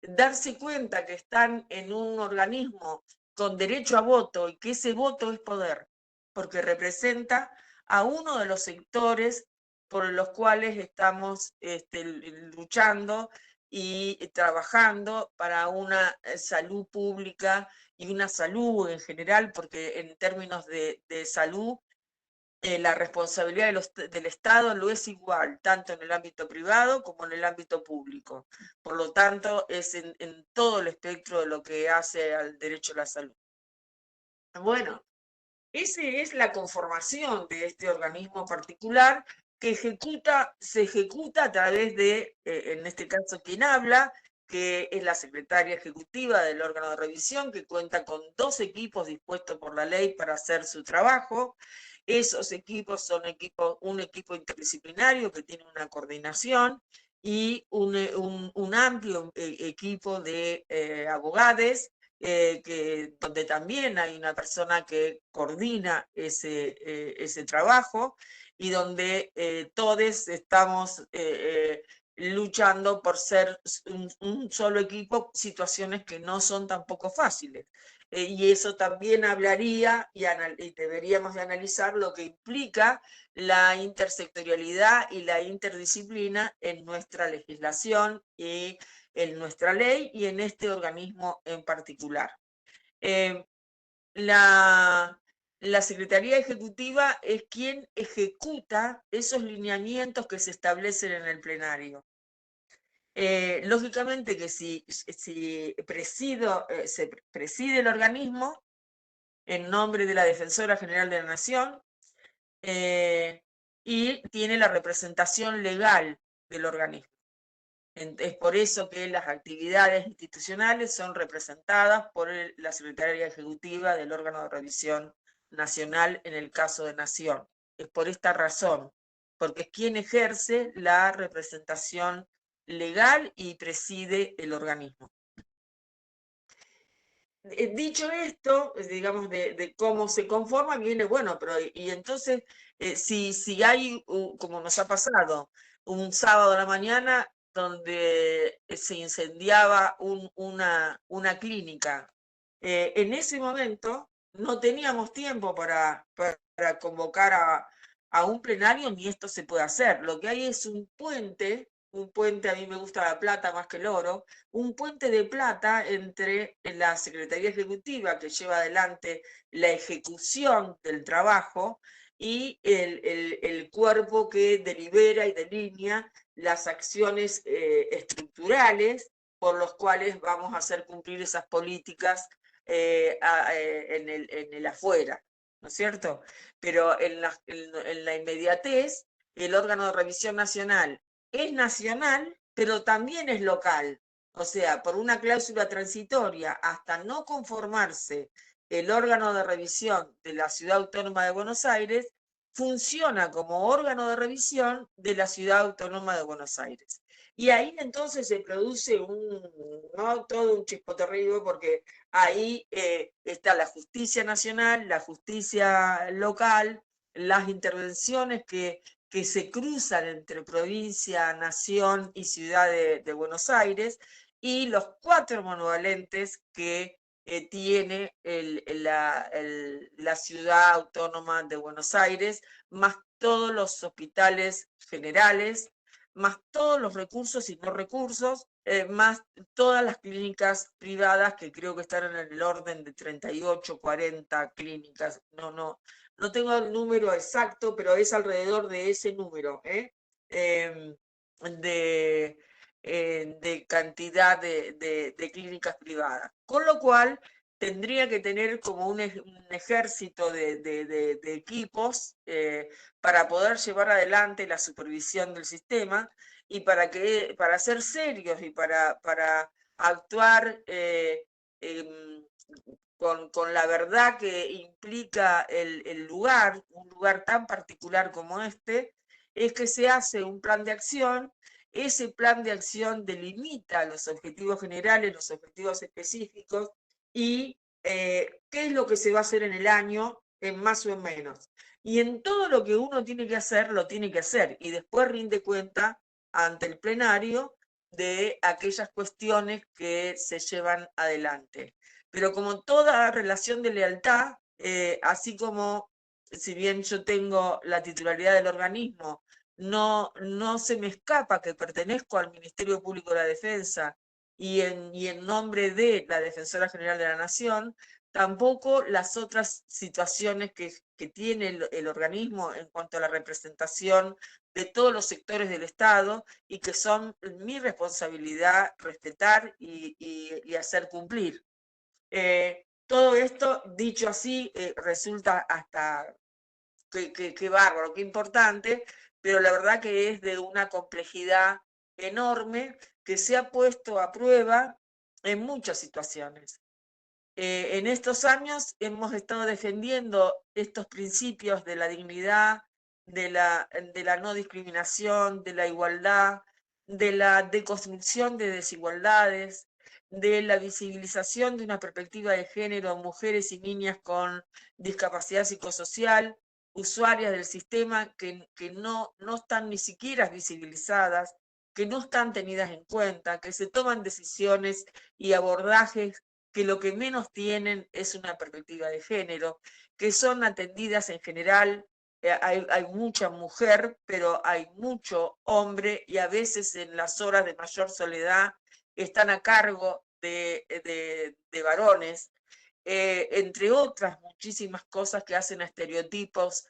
darse cuenta que están en un organismo con derecho a voto y que ese voto es poder, porque representa a uno de los sectores por los cuales estamos luchando y trabajando para una salud pública y una salud en general, porque en términos de salud, la responsabilidad del Estado lo es igual, tanto en el ámbito privado como en el ámbito público. Por lo tanto, es en todo el espectro de lo que hace al derecho a la salud. Bueno, esa es la conformación de este organismo particular que se ejecuta a través de, en este caso, quien habla, que es la secretaria ejecutiva del órgano de revisión, que cuenta con 2 equipos dispuestos por la ley para hacer su trabajo. Esos equipos son un equipo interdisciplinario que tiene una coordinación y un amplio equipo de abogados, donde también hay una persona que coordina ese trabajo y donde todos estamos luchando por ser un solo equipo, situaciones que no son tampoco fáciles. Y eso también hablaría y deberíamos de analizar lo que implica la intersectorialidad y la interdisciplina en nuestra legislación y en nuestra ley y en este organismo en particular. La Secretaría Ejecutiva es quien ejecuta esos lineamientos que se establecen en el plenario. Lógicamente que si se preside el organismo en nombre de la Defensora General de la Nación, y tiene la representación legal del organismo. Es por eso que las actividades institucionales son representadas por la Secretaría Ejecutiva del órgano de revisión nacional en el caso de Nación. Es por esta razón, porque es quien ejerce la representación legal y preside el organismo. Dicho esto, digamos, de cómo se conforma, viene, bueno, pero y entonces, si hay, como nos ha pasado, un sábado a la mañana donde se incendiaba una clínica, en ese momento no teníamos tiempo para convocar a un plenario, ni esto se puede hacer. Lo que hay es un puente, a mí me gusta la plata más que el oro, un puente de plata entre la Secretaría Ejecutiva, que lleva adelante la ejecución del trabajo, y el cuerpo que delibera y delinea las acciones estructurales por los cuales vamos a hacer cumplir esas políticas en el afuera, ¿no es cierto? Pero en la inmediatez, el órgano de revisión nacional es nacional, pero también es local. O sea, por una cláusula transitoria, hasta no conformarse el órgano de revisión de la Ciudad Autónoma de Buenos Aires, funciona como órgano de revisión de la Ciudad Autónoma de Buenos Aires. Y ahí entonces se produce ¿no? todo un chispoterribo, porque ahí está la justicia nacional, la justicia local, las intervenciones que se cruzan entre provincia, nación y ciudad de Buenos Aires, y los 4 monovalentes que tiene la ciudad autónoma de Buenos Aires, más todos los hospitales generales, más todos los recursos y no recursos, más todas las clínicas privadas, que creo que están en el orden de 38, 40 clínicas. No tengo el número exacto, pero es alrededor de ese número, Em, de, de cantidad de clínicas privadas. Con lo cual, tendría que tener como un ejército de equipos para poder llevar adelante la supervisión del sistema y para ser serios y para actuar con la verdad que implica el lugar, un lugar tan particular como este, es que se hace un plan de acción. Ese plan de acción delimita los objetivos generales, los objetivos específicos y qué es lo que se va a hacer en el año, en más o en menos. Y en todo lo que uno tiene que hacer, lo tiene que hacer. Y después rinde cuenta ante el plenario de aquellas cuestiones que se llevan adelante. Pero como toda relación de lealtad, así como si bien yo tengo la titularidad del organismo, no se me escapa que pertenezco al Ministerio Público de la Defensa y en nombre de la Defensora General de la Nación, tampoco las otras situaciones que tiene el organismo en cuanto a la representación de todos los sectores del Estado y que son mi responsabilidad respetar y hacer cumplir. Todo esto, dicho así, resulta hasta que bárbaro, qué importante, pero la verdad que es de una complejidad enorme que se ha puesto a prueba en muchas situaciones. En estos años hemos estado defendiendo estos principios de la dignidad, de la no discriminación, de la igualdad, de la deconstrucción de desigualdades, de la visibilización de una perspectiva de género en mujeres y niñas con discapacidad psicosocial, usuarias del sistema que no están ni siquiera visibilizadas, que no están tenidas en cuenta, que se toman decisiones y abordajes que lo que menos tienen es una perspectiva de género, que son atendidas en general, hay mucha mujer, pero hay mucho hombre y a veces en las horas de mayor soledad están a cargo de varones, entre otras muchísimas cosas que hacen a estereotipos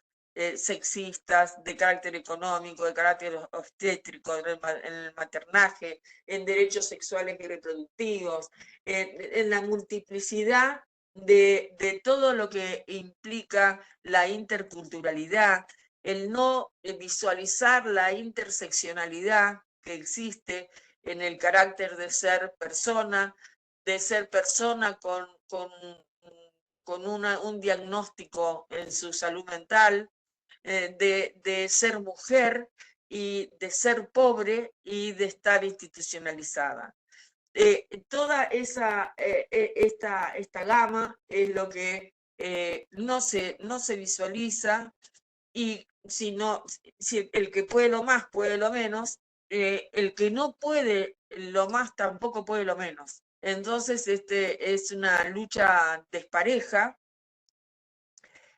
sexistas, de carácter económico, de carácter obstétrico, en el maternaje, en derechos sexuales y reproductivos, en la multiplicidad de todo lo que implica la interculturalidad, el no visualizar la interseccionalidad que existe en el carácter de ser persona con un diagnóstico en su salud mental, de ser mujer y de ser pobre y de estar institucionalizada. Toda esta gama es lo que no se visualiza y si el que puede lo más puede lo menos, el que no puede lo más tampoco puede lo menos. Entonces, es una lucha despareja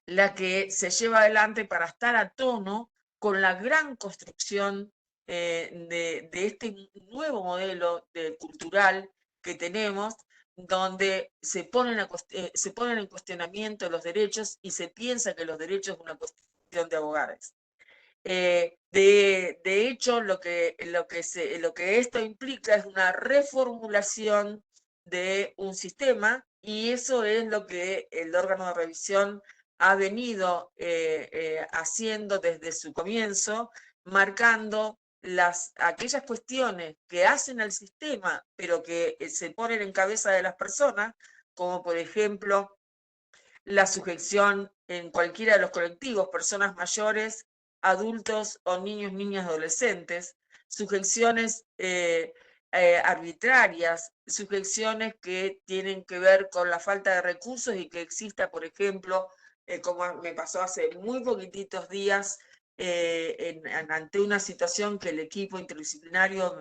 la que se lleva adelante para estar a tono con la gran construcción de este nuevo modelo cultural que tenemos, donde se ponen en cuestionamiento los derechos y se piensa que los derechos es una cuestión de abogados. De hecho, lo que esto implica es una reformulación de un sistema y eso es lo que el órgano de revisión ha venido haciendo desde su comienzo, marcando aquellas cuestiones que hacen al sistema, pero que se ponen en cabeza de las personas, como por ejemplo la sujeción en cualquiera de los colectivos, personas mayores, adultos o niños, niñas, adolescentes, sujeciones arbitrarias, sujeciones que tienen que ver con la falta de recursos y que exista, por ejemplo, como me pasó hace muy poquititos días, ante una situación que el equipo interdisciplinario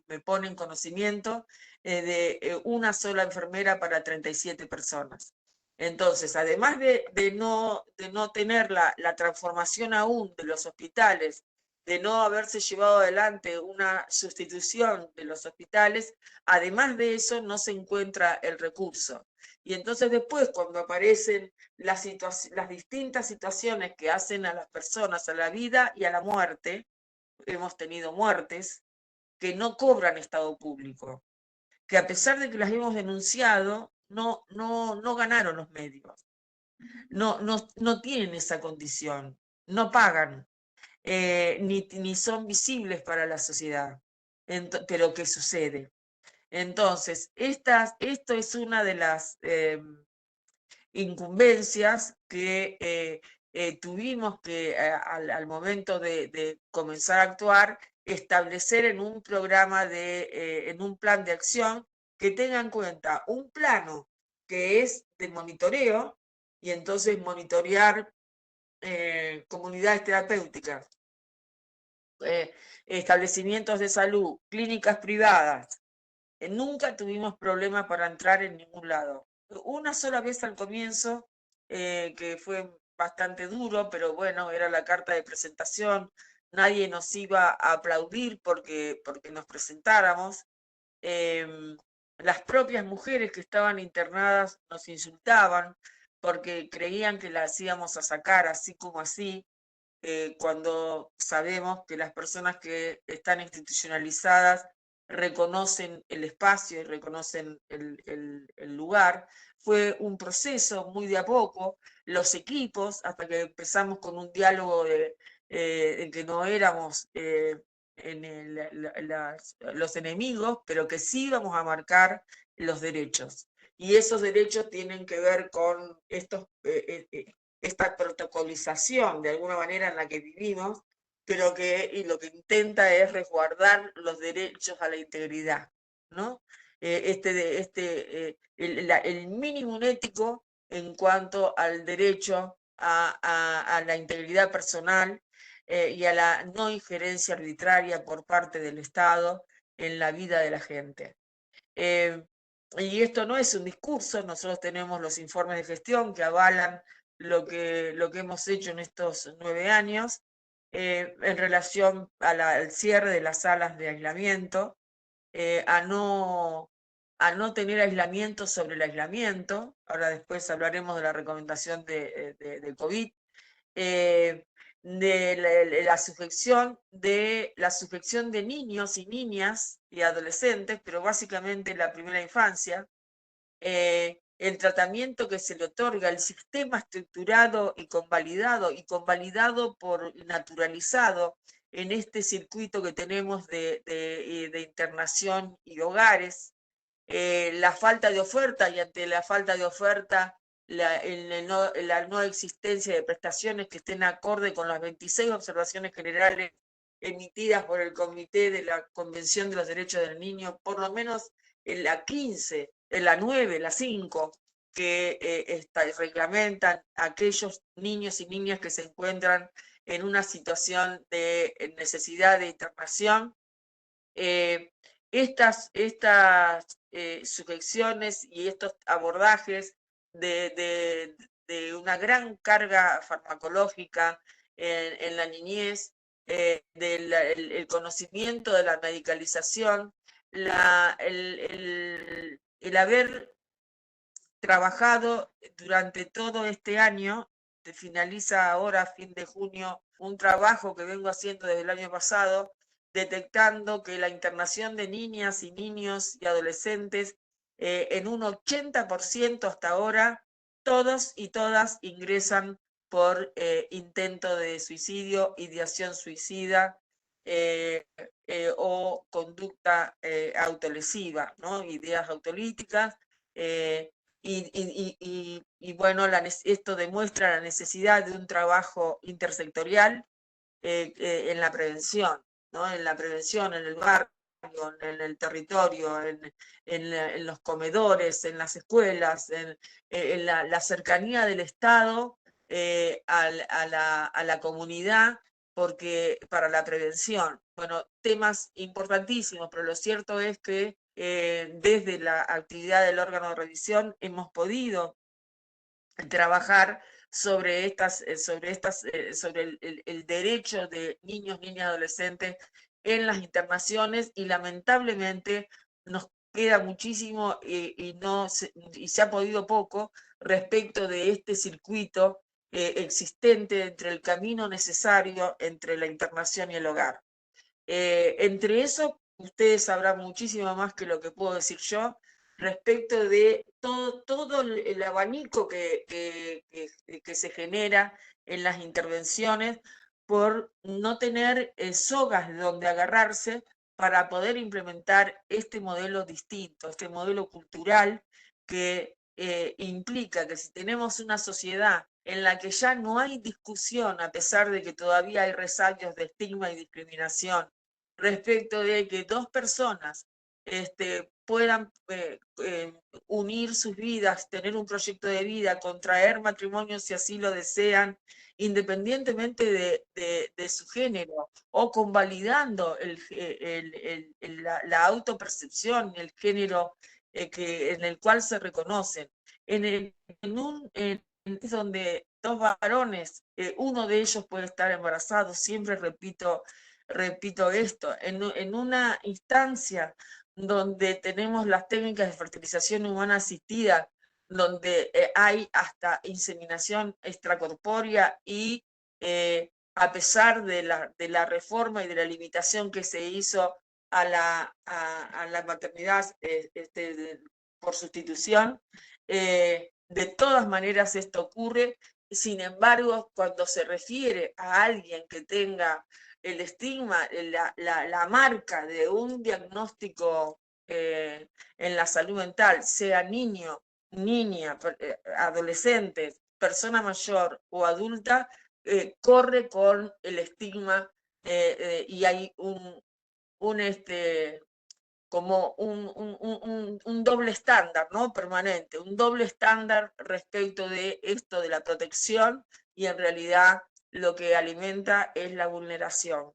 me pone en conocimiento, de una sola enfermera para 37 personas. Entonces, además de no tener la transformación aún de los hospitales, de no haberse llevado adelante una sustitución de los hospitales, además de eso no se encuentra el recurso. Y entonces después, cuando aparecen las distintas situaciones que hacen a las personas a la vida y a la muerte, hemos tenido muertes que no cobran estado público, que a pesar de que las hemos denunciado, no ganaron los medios, no tienen esa condición, no pagan, ni son visibles para la sociedad. Pero ¿qué sucede? Entonces, esto es una de las incumbencias que tuvimos que, al momento de comenzar a actuar, establecer en un programa en un plan de acción que tenga en cuenta un plano que es de monitoreo, y entonces monitorear comunidades terapéuticas, establecimientos de salud, clínicas privadas. Nunca tuvimos problemas para entrar en ningún lado. Una sola vez al comienzo, que fue bastante duro, pero bueno, era la carta de presentación, nadie nos iba a aplaudir porque nos presentáramos. Las propias mujeres que estaban internadas nos insultaban porque creían que las íbamos a sacar así como así, cuando sabemos que las personas que están institucionalizadas reconocen el espacio y reconocen el lugar. Fue un proceso muy de a poco, los equipos, hasta que empezamos con un diálogo en que no éramos los enemigos, pero que sí íbamos a marcar los derechos. Y esos derechos tienen que ver con esta protocolización de alguna manera en la que vivimos, pero y lo que intenta es resguardar los derechos a la integridad, ¿no? El mínimo ético en cuanto al derecho a la integridad personal, y a la no injerencia arbitraria por parte del Estado en la vida de la gente. Y esto no es un discurso, nosotros tenemos los informes de gestión que avalan lo que hemos hecho en estos 9 años, en relación al cierre de las salas de aislamiento, a no tener aislamiento sobre el aislamiento. Ahora después hablaremos de la recomendación de COVID, de la sujeción de niños y niñas y adolescentes, pero básicamente la primera infancia, el tratamiento que se le otorga, el sistema estructurado y convalidado por naturalizado en este circuito que tenemos de internación y hogares, la falta de oferta, y ante la falta de oferta, la no existencia de prestaciones que estén acorde con las 26 observaciones generales emitidas por el Comité de la Convención de los Derechos del Niño, por lo menos en la 15, en la 9, la 5, que reglamentan a aquellos niños y niñas que se encuentran en una situación de necesidad de internación. Estas sujeciones y estos abordajes de una gran carga farmacológica en la niñez, el conocimiento de la medicalización, el haber trabajado durante todo este año, finaliza ahora, fin de junio, un trabajo que vengo haciendo desde el año pasado, detectando que la internación de niñas y niños y adolescentes, en un 80% hasta ahora, todos y todas ingresan por intento de suicidio, ideación suicida, o conducta autolesiva, ¿no? Ideas autolíticas. Y bueno, esto demuestra la necesidad de un trabajo intersectorial en la prevención, ¿no? En la prevención, en el barrio, en el territorio, en los comedores, en las escuelas, en la cercanía del Estado a la comunidad, porque para la prevención, bueno, temas importantísimos, pero lo cierto es que desde la actividad del órgano de revisión hemos podido trabajar sobre el derecho de niños, niñas, adolescentes en las internaciones, y lamentablemente nos queda muchísimo y se ha podido poco respecto de este circuito existente entre el camino necesario entre la internación y el hogar. Entre eso, ustedes sabrán muchísimo más que lo que puedo decir yo respecto de todo el abanico que se genera en las intervenciones por no tener sogas donde agarrarse para poder implementar este modelo distinto, este modelo cultural que implica que si tenemos una sociedad en la que ya no hay discusión, a pesar de que todavía hay resabios de estigma y discriminación, respecto de que dos personas puedan unir sus vidas, tener un proyecto de vida, contraer matrimonio si así lo desean, independientemente de su género, o convalidando la autopercepción, el género en el cual se reconocen. Donde dos varones, uno de ellos puede estar embarazado, siempre repito esto, en una instancia donde tenemos las técnicas de fertilización humana asistida, donde hay hasta inseminación extracorpórea y a pesar de la reforma y de la limitación que se hizo a la maternidad por sustitución, de todas maneras esto ocurre. Sin embargo, cuando se refiere a alguien que tenga el estigma, la marca de un diagnóstico en la salud mental, sea niño, niña, adolescente, persona mayor o adulta, corre con el estigma y hay como un doble estándar, ¿no? Permanente, un doble estándar respecto de esto de la protección, y en realidad lo que alimenta es la vulneración.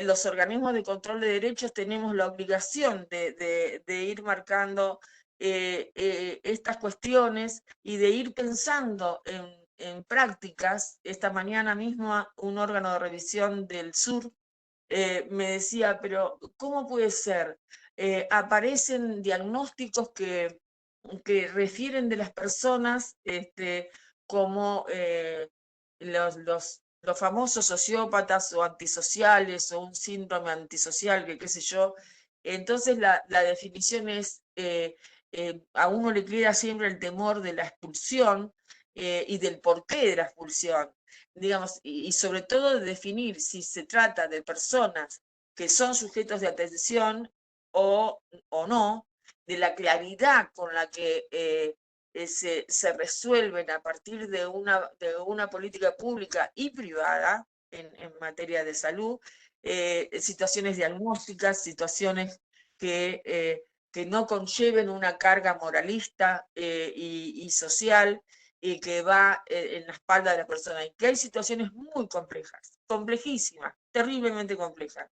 Los organismos de control de derechos tenemos la obligación de ir marcando estas cuestiones y de ir pensando en prácticas. Esta mañana mismo un órgano de revisión del sur me decía, pero ¿cómo puede ser? Aparecen diagnósticos que refieren de las personas como los famosos sociópatas o antisociales, o un síndrome antisocial, que qué sé yo. Entonces la definición es, a uno le queda siempre el temor de la expulsión y del porqué de la expulsión, digamos, y sobre todo de definir si se trata de personas que son sujetos de atención o no, de la claridad con la que se resuelven a partir de una política pública y privada en materia de salud, situaciones diagnósticas, situaciones que no conlleven una carga moralista y social, y que va en la espalda de la persona, y que hay situaciones muy complejas, complejísimas, terriblemente complejas.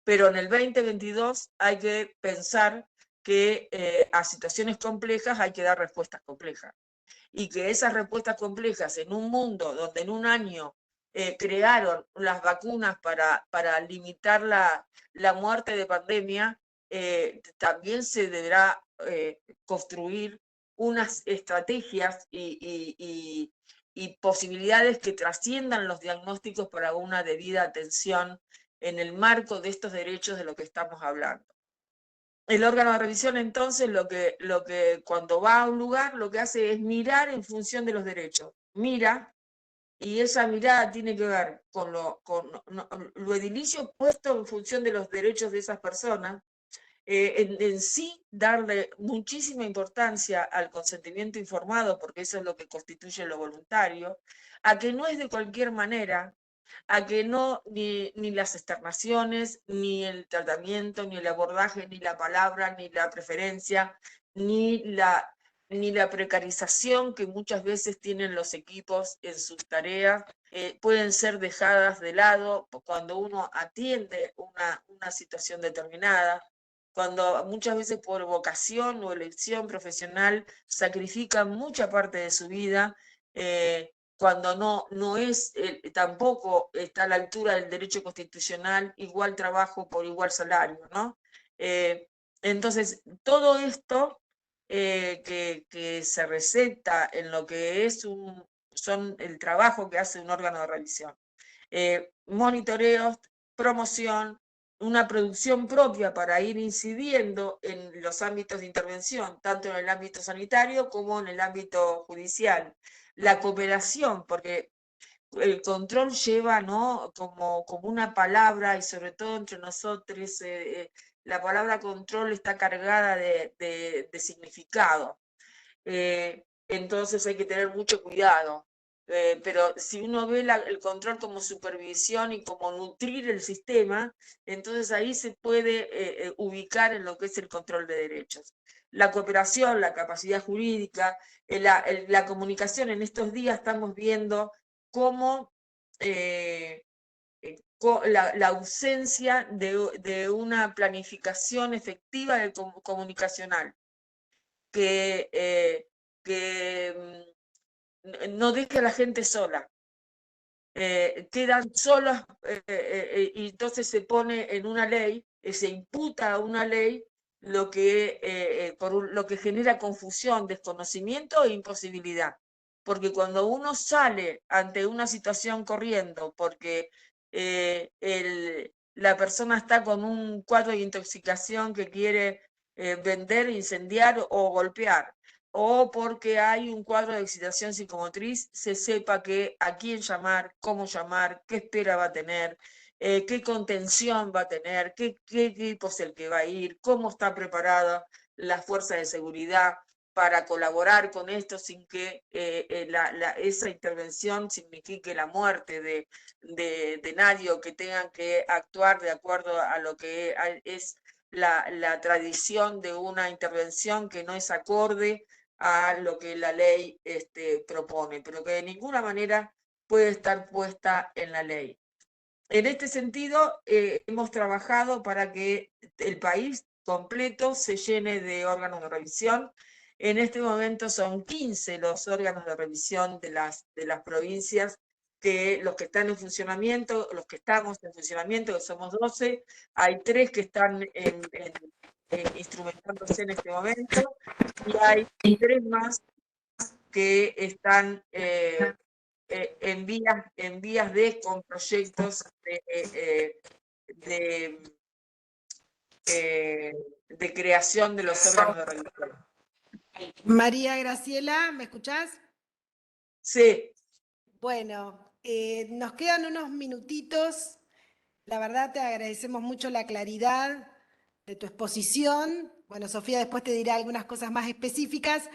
Pero en el 2022 hay que pensar que a situaciones complejas hay que dar respuestas complejas, y que esas respuestas complejas en un mundo donde en un año crearon las vacunas para limitar la muerte de pandemia, también se deberá construir unas estrategias y posibilidades que trasciendan los diagnósticos para una debida atención en el marco de estos derechos de lo que estamos hablando. El órgano de revisión, entonces, lo que cuando va a un lugar, lo que hace es mirar en función de los derechos. Mira, y esa mirada tiene que ver con lo edilicio puesto en función de los derechos de esas personas. En sí, darle muchísima importancia al consentimiento informado, porque eso es lo que constituye lo voluntario, a que no es de cualquier manera, a que no, ni las externaciones, ni el tratamiento, ni el abordaje, ni la palabra, ni la preferencia, ni la precarización que muchas veces tienen los equipos en sus tareas, pueden ser dejadas de lado cuando uno atiende una situación determinada, cuando muchas veces por vocación o elección profesional sacrifican mucha parte de su vida cuando no es, tampoco está a la altura del derecho constitucional, igual trabajo por igual salario, ¿no? Entonces, todo esto que se receta en lo que es son el trabajo que hace un órgano de revisión. Monitoreos, promoción, una producción propia para ir incidiendo en los ámbitos de intervención, tanto en el ámbito sanitario como en el ámbito judicial. La cooperación, porque el control lleva, ¿no?, como una palabra, y sobre todo entre nosotros, la palabra control está cargada de significado. Entonces hay que tener mucho cuidado. Pero si uno ve el control como supervisión y como nutrir el sistema, entonces ahí se puede ubicar en lo que es el control de derechos. La cooperación, la capacidad jurídica, la comunicación. En estos días estamos viendo cómo la ausencia de una planificación efectiva comunicacional que no deja a la gente sola. Quedan solas y entonces se pone en una ley, se imputa a una ley lo lo que genera confusión, desconocimiento e imposibilidad. Porque cuando uno sale ante una situación corriendo, porque la persona está con un cuadro de intoxicación que quiere vender, incendiar o golpear, o porque hay un cuadro de excitación psicomotriz, se sepa a quién llamar, cómo llamar, qué espera va a tener, qué contención va a tener, qué equipo es el que va a ir, cómo está preparada la fuerza de seguridad para colaborar con esto sin que esa intervención signifique la muerte de nadie, o que tengan que actuar de acuerdo a lo que es la tradición de una intervención que no es acorde a lo que la ley propone, pero que de ninguna manera puede estar puesta en la ley. En este sentido, hemos trabajado para que el país completo se llene de órganos de revisión. En este momento son 15 los órganos de revisión de las provincias, los que están en funcionamiento, los que estamos en funcionamiento, que somos 12, hay 3 que están instrumentándose en este momento, y hay 3 más que están en vías con proyectos de creación de los órganos de revisión. María Graciela, ¿me escuchás? Sí. Bueno, nos quedan unos minutitos. La verdad te agradecemos mucho la claridad de tu exposición. Bueno, Sofía después te dirá algunas cosas más específicas.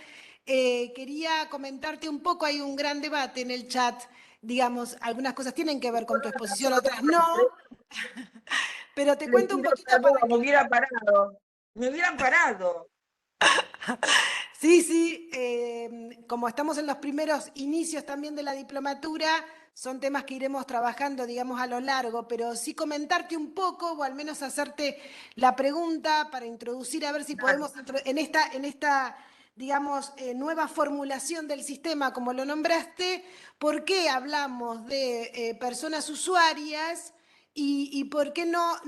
Quería comentarte un poco, hay un gran debate en el chat, digamos, algunas cosas tienen que ver con tu exposición, otras no, pero te cuento un poquito para Me que... hubieran parado. Me hubieran parado. Sí, sí, como estamos en los primeros inicios también de la diplomatura, son temas que iremos trabajando, digamos, a lo largo, pero sí comentarte un poco, o al menos hacerte la pregunta para introducir, a ver si podemos, en esta digamos, nueva formulación del sistema, como lo nombraste, ¿por qué hablamos de personas usuarias? ¿Y por qué no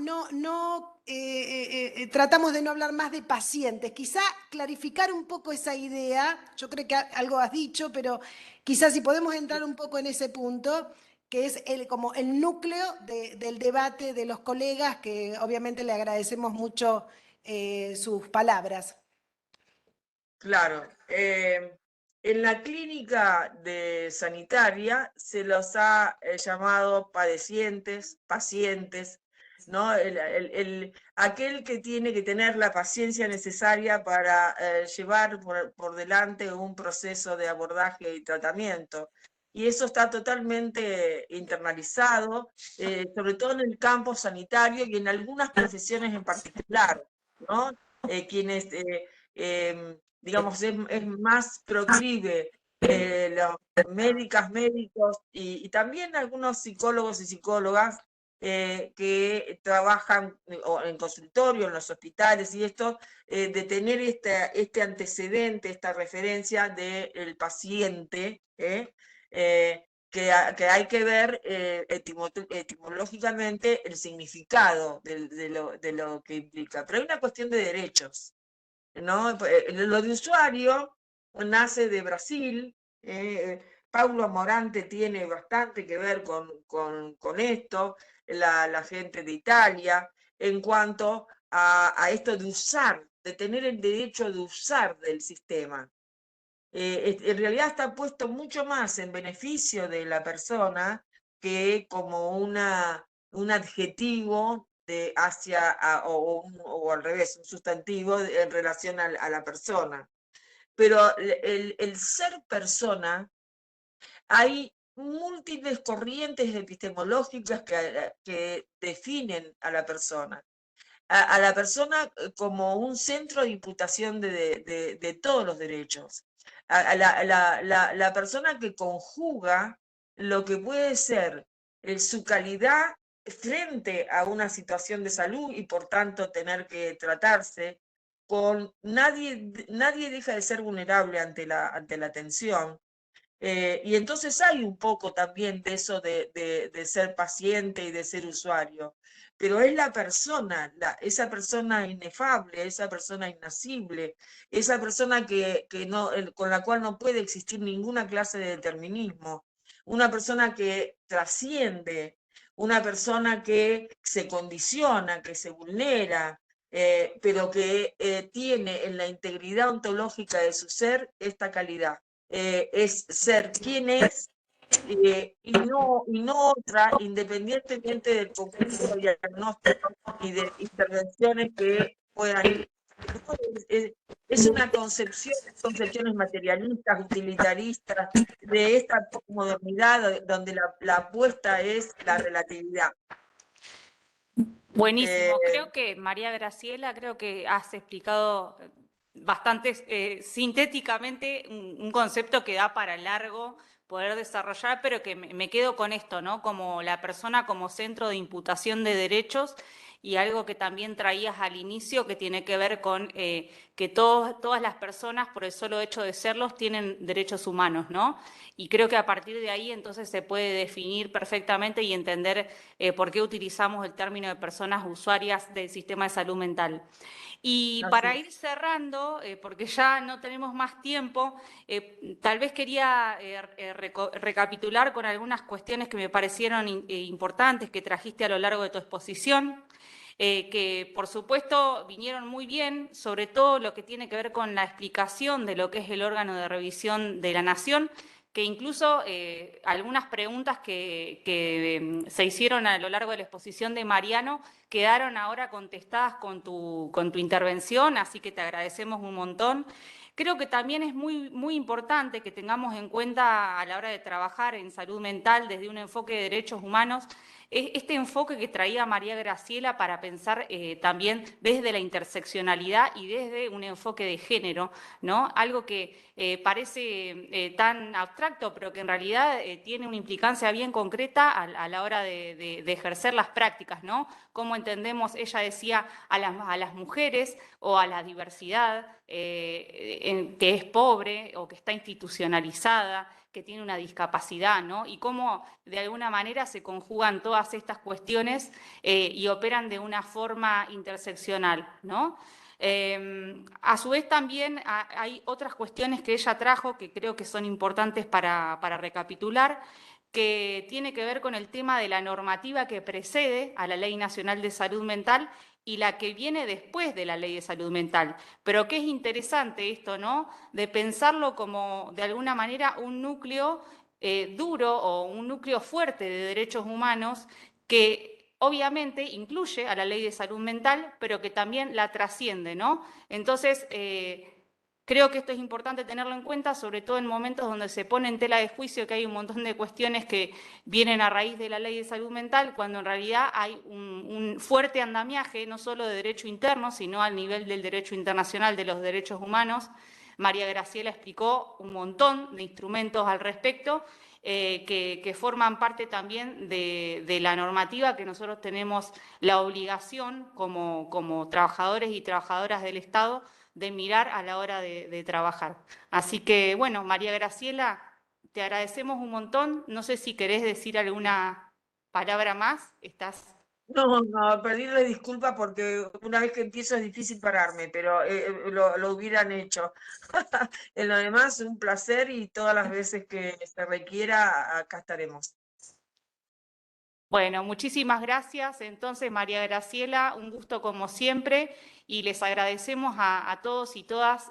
tratamos de no hablar más de pacientes? Quizá clarificar un poco esa idea, yo creo que algo has dicho, pero quizás si podemos entrar un poco en ese punto, que es como el núcleo del debate de los colegas, que obviamente le agradecemos mucho sus palabras. Claro. En la clínica sanitaria se los ha llamado pacientes, ¿no? Aquel que tiene que tener la paciencia necesaria para llevar por delante un proceso de abordaje y tratamiento. Y eso está totalmente internalizado, sobre todo en el campo sanitario y en algunas profesiones en particular, ¿no? Quienes digamos, es más proclive los médicos y también algunos psicólogos y psicólogas que trabajan en consultorio, en los hospitales y esto, de tener este antecedente, esta referencia del paciente, que hay que ver etimológicamente el significado de lo que implica. Pero hay una cuestión de derechos, ¿no? Lo de usuario nace de Brasil. Paulo Morante tiene bastante que ver con esto, la gente de Italia, en cuanto a esto de usar, de tener el derecho de usar del sistema. En realidad está puesto mucho más en beneficio de la persona que como un adjetivo o al revés, un sustantivo en relación a la persona. Pero el ser persona, hay múltiples corrientes epistemológicas que definen a la persona. A la persona como un centro de imputación de todos los derechos. La persona que conjuga lo que puede ser su calidad frente a una situación de salud y por tanto tener que tratarse, con nadie deja de ser vulnerable ante la atención. Y entonces hay un poco también de eso de ser paciente y de ser usuario, pero es la persona, esa persona inefable, esa persona innacible, esa persona con la cual no puede existir ninguna clase de determinismo, una persona que trasciende, una persona que se condiciona, que se vulnera, pero que tiene en la integridad ontológica de su ser esta calidad. Es ser quien es y no otra, independientemente del conjunto de diagnósticos y de intervenciones que puedan ir. Es una concepciones materialistas, utilitaristas, de esta modernidad donde la apuesta es la relatividad. Buenísimo. Creo que, María Graciela, creo que has explicado bastante sintéticamente un concepto que da para largo poder desarrollar, pero que me quedo con esto, ¿no? Como la persona como centro de imputación de derechos y algo que también traías al inicio que tiene que ver con que todas las personas, por el solo hecho de serlos, tienen derechos humanos, ¿no? Y creo que a partir de ahí entonces se puede definir perfectamente y entender por qué utilizamos el término de personas usuarias del sistema de salud mental. Y para ir cerrando, porque ya no tenemos más tiempo, tal vez quería recapitular con algunas cuestiones que me parecieron importantes que trajiste a lo largo de tu exposición. Que por supuesto vinieron muy bien, sobre todo lo que tiene que ver con la explicación de lo que es el órgano de revisión de la Nación, que incluso algunas preguntas que se hicieron a lo largo de la exposición de Mariano quedaron ahora contestadas con tu intervención, así que te agradecemos un montón. Creo que también es muy importante que tengamos en cuenta a la hora de trabajar en salud mental desde un enfoque de derechos humanos, este enfoque que traía María Graciela para pensar también desde la interseccionalidad y desde un enfoque de género, ¿no? Algo que parece tan abstracto, pero que en realidad tiene una implicancia bien concreta a la hora de ejercer las prácticas, ¿no? Cómo entendemos, ella decía, a las mujeres o a la diversidad que es pobre o que está institucionalizada, que tiene una discapacidad, ¿no? Y cómo de alguna manera se conjugan todas estas cuestiones y operan de una forma interseccional, ¿no? A su vez también hay otras cuestiones que ella trajo que creo que son importantes para recapitular, que tiene que ver con el tema de la normativa que precede a la Ley Nacional de Salud Mental y la que viene después de la Ley de Salud Mental. Pero que es interesante esto, ¿no? De pensarlo como, de alguna manera, un núcleo duro o un núcleo fuerte de derechos humanos que obviamente incluye a la Ley de Salud Mental, pero que también la trasciende, ¿no? Entonces, creo que esto es importante tenerlo en cuenta, sobre todo en momentos donde se pone en tela de juicio que hay un montón de cuestiones que vienen a raíz de la Ley de Salud Mental, cuando en realidad hay un fuerte andamiaje, no solo de derecho interno, sino al nivel del derecho internacional de los derechos humanos. María Graciela explicó un montón de instrumentos al respecto, que forman parte también de la normativa que nosotros tenemos la obligación como trabajadores y trabajadoras del Estado de mirar a la hora de trabajar. Así que, bueno, María Graciela, te agradecemos un montón. No sé si querés decir alguna palabra más. No, no, pedirle disculpas porque una vez que empiezo es difícil pararme, pero lo hubieran hecho. En lo demás, un placer y todas las veces que se requiera, acá estaremos. Bueno, muchísimas gracias. Entonces, María Graciela, un gusto como siempre y les agradecemos a todos y todas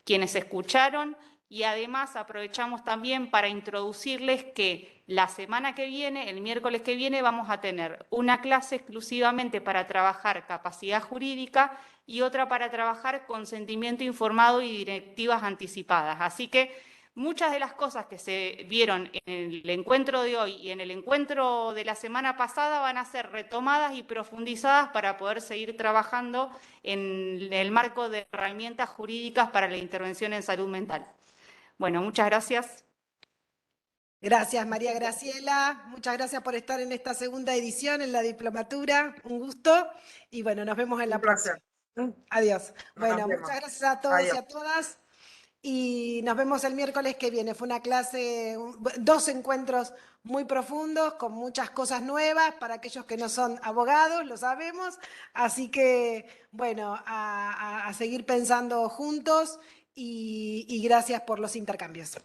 quienes escucharon y además aprovechamos también para introducirles que la semana que viene, el miércoles que viene, vamos a tener una clase exclusivamente para trabajar capacidad jurídica y otra para trabajar consentimiento informado y directivas anticipadas. Así que muchas de las cosas que se vieron en el encuentro de hoy y en el encuentro de la semana pasada van a ser retomadas y profundizadas para poder seguir trabajando en el marco de herramientas jurídicas para la intervención en salud mental. Bueno, muchas gracias. Gracias, María Graciela. Muchas gracias por estar en esta segunda edición en la diplomatura. Un gusto. Y bueno, nos vemos en la Un placer. próxima. Adiós. Nos Bueno, vemos. muchas gracias a todos y Adiós. a todas. Y nos vemos el miércoles que viene. Fue una clase, dos encuentros muy profundos, con muchas cosas nuevas para aquellos que no son abogados, lo sabemos. Así que, bueno, a seguir pensando juntos y gracias por los intercambios.